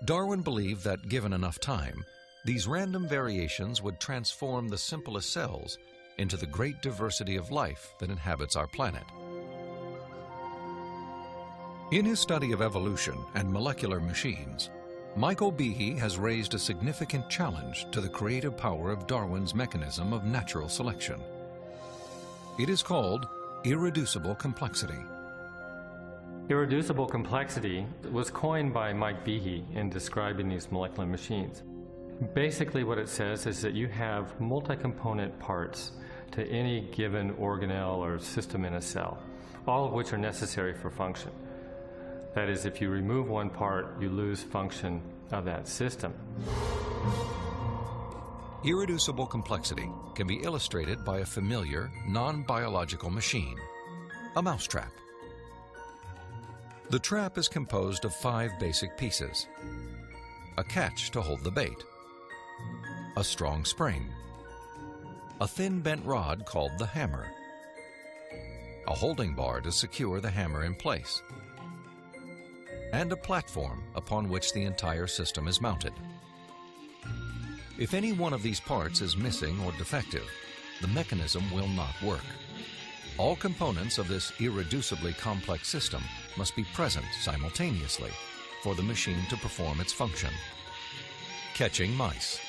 Darwin believed that, given enough time, these random variations would transform the simplest cells into the great diversity of life that inhabits our planet. In his study of evolution and molecular machines, Michael Behe has raised a significant challenge to the creative power of Darwin's mechanism of natural selection. It is called irreducible complexity. Irreducible complexity was coined by Mike Behe in describing these molecular machines. Basically what it says is that you have multi-component parts to any given organelle or system in a cell, all of which are necessary for function. That is, if you remove one part, you lose function of that system. Irreducible complexity can be illustrated by a familiar, non-biological machine, a mousetrap. The trap is composed of 5 basic pieces: a catch to hold the bait, a strong spring, a thin bent rod called the hammer, a holding bar to secure the hammer in place, and a platform upon which the entire system is mounted. If any one of these parts is missing or defective, the mechanism will not work. All components of this irreducibly complex system must be present simultaneously for the machine to perform its function. Catching mice.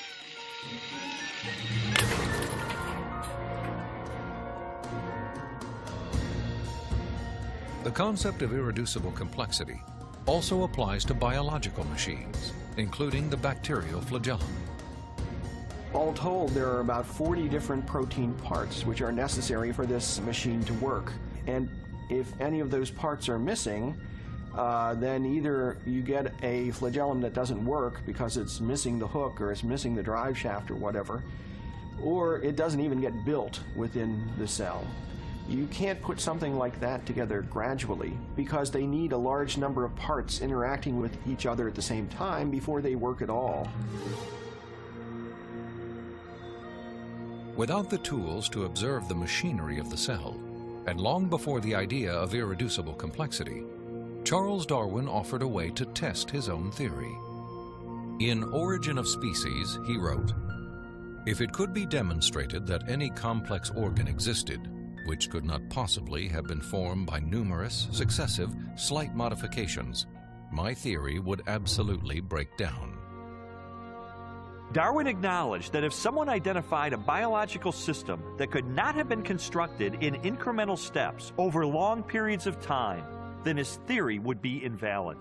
The concept of irreducible complexity also applies to biological machines, including the bacterial flagellum. All told, there are about 40 different protein parts which are necessary for this machine to work. And if any of those parts are missing, then either you get a flagellum that doesn't work because it's missing the hook or it's missing the drive shaft or whatever, or it doesn't even get built within the cell. You can't put something like that together gradually because they need a large number of parts interacting with each other at the same time before they work at all. Without the tools to observe the machinery of the cell, and long before the idea of irreducible complexity, Charles Darwin offered a way to test his own theory. In Origin of Species, he wrote, "If it could be demonstrated that any complex organ existed, which could not possibly have been formed by numerous, successive, slight modifications, my theory would absolutely break down." Darwin acknowledged that if someone identified a biological system that could not have been constructed in incremental steps over long periods of time, then his theory would be invalid.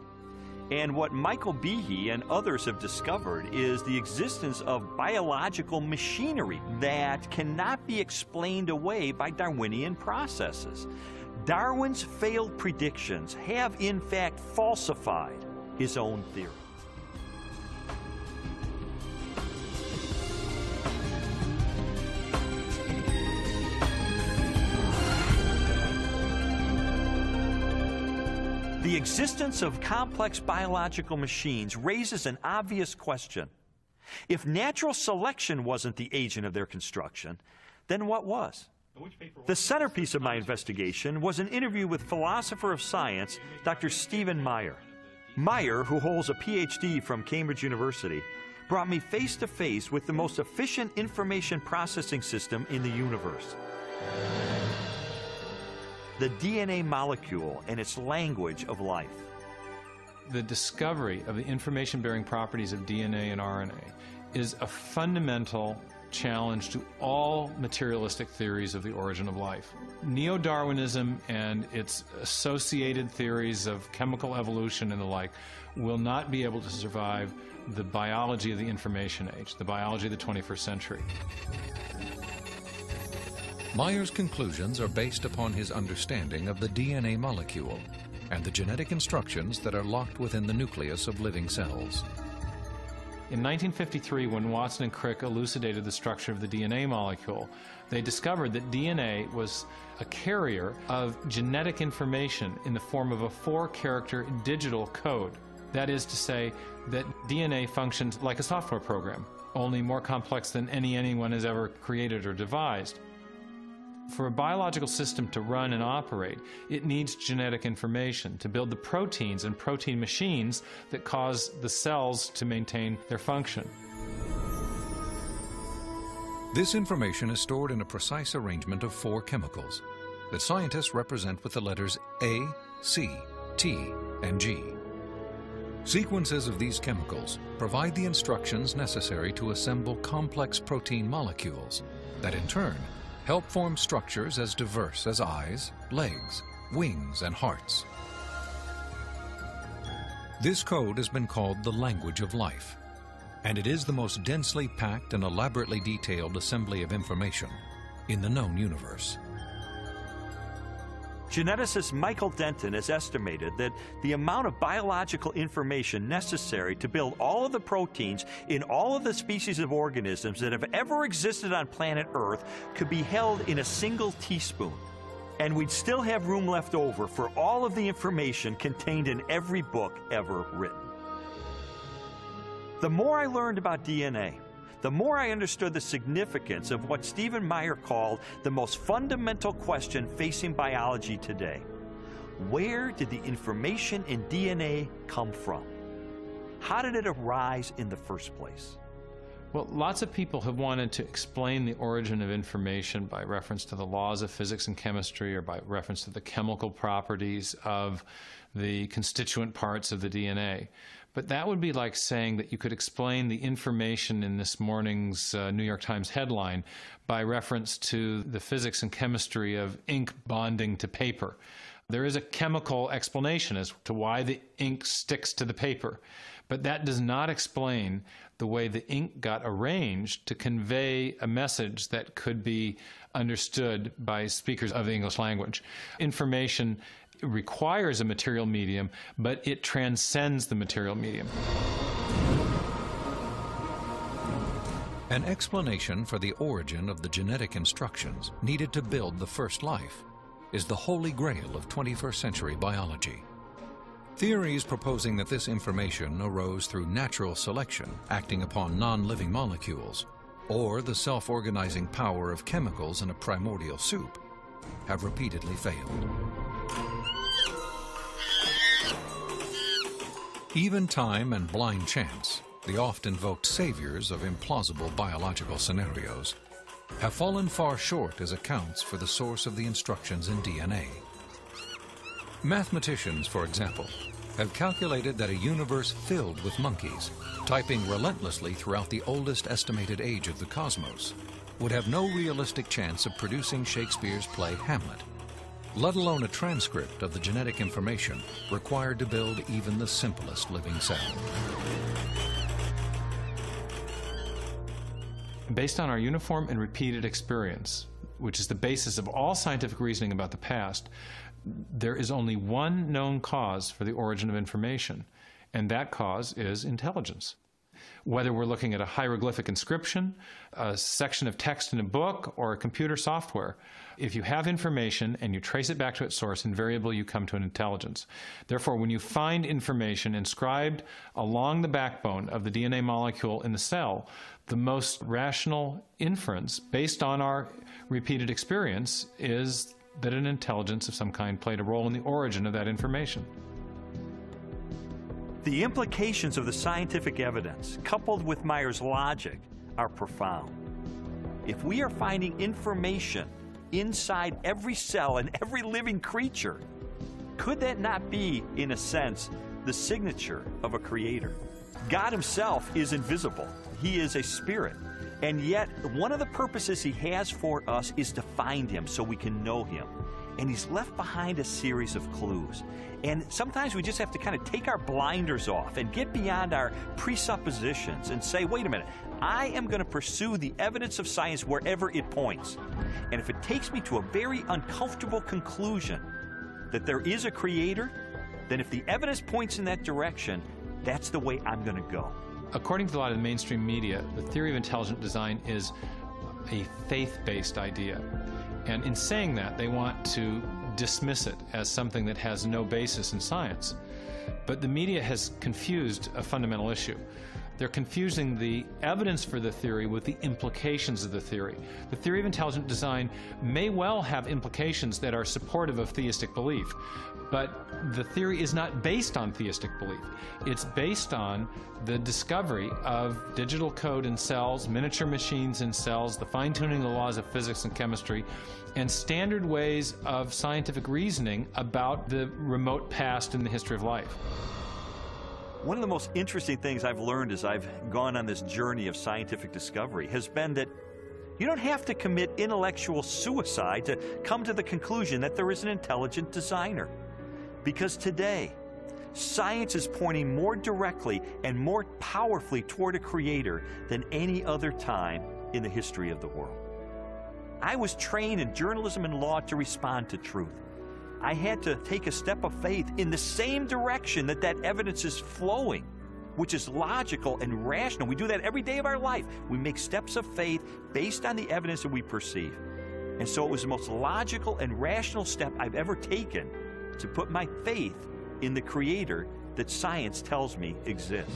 And what Michael Behe and others have discovered is the existence of biological machinery that cannot be explained away by Darwinian processes. Darwin's failed predictions have in fact falsified his own theory. The existence of complex biological machines raises an obvious question. If natural selection wasn't the agent of their construction, then what was? The centerpiece of my investigation was an interview with philosopher of science, Dr. Stephen Meyer. Meyer, who holds a PhD from Cambridge University, brought me face to face with the most efficient information processing system in the universe. The DNA molecule and its language of life. The discovery of the information-bearing properties of DNA and RNA is a fundamental challenge to all materialistic theories of the origin of life. Neo-Darwinism and its associated theories of chemical evolution and the like will not be able to survive the biology of the information age, the biology of the 21st century. Meyer's conclusions are based upon his understanding of the DNA molecule and the genetic instructions that are locked within the nucleus of living cells. In 1953, when Watson and Crick elucidated the structure of the DNA molecule, they discovered that DNA was a carrier of genetic information in the form of a 4-character digital code. That is to say that DNA functions like a software program, only more complex than anyone has ever created or devised. For a biological system to run and operate, it needs genetic information to build the proteins and protein machines that cause the cells to maintain their function. This information is stored in a precise arrangement of 4 chemicals that scientists represent with the letters A, C, T, and G. Sequences of these chemicals provide the instructions necessary to assemble complex protein molecules that in turn help form structures as diverse as eyes, legs, wings, and hearts. This code has been called the language of life, and it is the most densely packed and elaborately detailed assembly of information in the known universe. Geneticist Michael Denton has estimated that the amount of biological information necessary to build all of the proteins in all of the species of organisms that have ever existed on planet Earth could be held in a single teaspoon. And we'd still have room left over for all of the information contained in every book ever written. The more I learned about DNA, the more I understood the significance of what Stephen Meyer called the most fundamental question facing biology today. Where did the information in DNA come from? How did it arise in the first place? Well, lots of people have wanted to explain the origin of information by reference to the laws of physics and chemistry or by reference to the chemical properties of the constituent parts of the DNA. But that would be like saying that you could explain the information in this morning's New York Times headline by reference to the physics and chemistry of ink bonding to paper. There is a chemical explanation as to why the ink sticks to the paper, but that does not explain the way the ink got arranged to convey a message that could be understood by speakers of the English language. Information requires a material medium, but it transcends the material medium. An explanation for the origin of the genetic instructions needed to build the first life is the holy grail of 21st century biology. Theories proposing that this information arose through natural selection acting upon non-living molecules, or the self-organizing power of chemicals in a primordial soup, have repeatedly failed. Even time and blind chance, the oft-invoked saviors of implausible biological scenarios, have fallen far short as accounts for the source of the instructions in DNA. Mathematicians, for example, have calculated that a universe filled with monkeys, typing relentlessly throughout the oldest estimated age of the cosmos, would have no realistic chance of producing Shakespeare's play Hamlet, let alone a transcript of the genetic information required to build even the simplest living cell. Based on our uniform and repeated experience, which is the basis of all scientific reasoning about the past, there is only one known cause for the origin of information, and that cause is intelligence. Whether we're looking at a hieroglyphic inscription, a section of text in a book, or a computer software, if you have information and you trace it back to its source, invariably you come to an intelligence. Therefore, when you find information inscribed along the backbone of the DNA molecule in the cell, the most rational inference, based on our repeated experience, is that an intelligence of some kind played a role in the origin of that information. The implications of the scientific evidence, coupled with Meyer's logic, are profound. If we are finding information inside every cell and every living creature, could that not be, in a sense, the signature of a creator? God himself is invisible. He is a spirit. And yet, one of the purposes he has for us is to find him so we can know him. And he's left behind a series of clues. And sometimes we just have to kind of take our blinders off and get beyond our presuppositions and say, wait a minute, I am going to pursue the evidence of science wherever it points. And if it takes me to a very uncomfortable conclusion that there is a creator, then if the evidence points in that direction, that's the way I'm going to go. According to a lot of the mainstream media, the theory of intelligent design is a faith-based idea. And in saying that, they want to dismiss it as something that has no basis in science. But the media has confused a fundamental issue. They're confusing the evidence for the theory with the implications of the theory. The theory of intelligent design may well have implications that are supportive of theistic belief, but the theory is not based on theistic belief. It's based on the discovery of digital code in cells, miniature machines in cells, the fine-tuning of the laws of physics and chemistry, and standard ways of scientific reasoning about the remote past in the history of life. One of the most interesting things I've learned as I've gone on this journey of scientific discovery has been that you don't have to commit intellectual suicide to come to the conclusion that there is an intelligent designer. Because today, science is pointing more directly and more powerfully toward a creator than any other time in the history of the world. I was trained in journalism and law to respond to truth. I had to take a step of faith in the same direction that evidence is flowing, which is logical and rational. We do that every day of our life. We make steps of faith based on the evidence that we perceive. And so it was the most logical and rational step I've ever taken to put my faith in the creator that science tells me exists.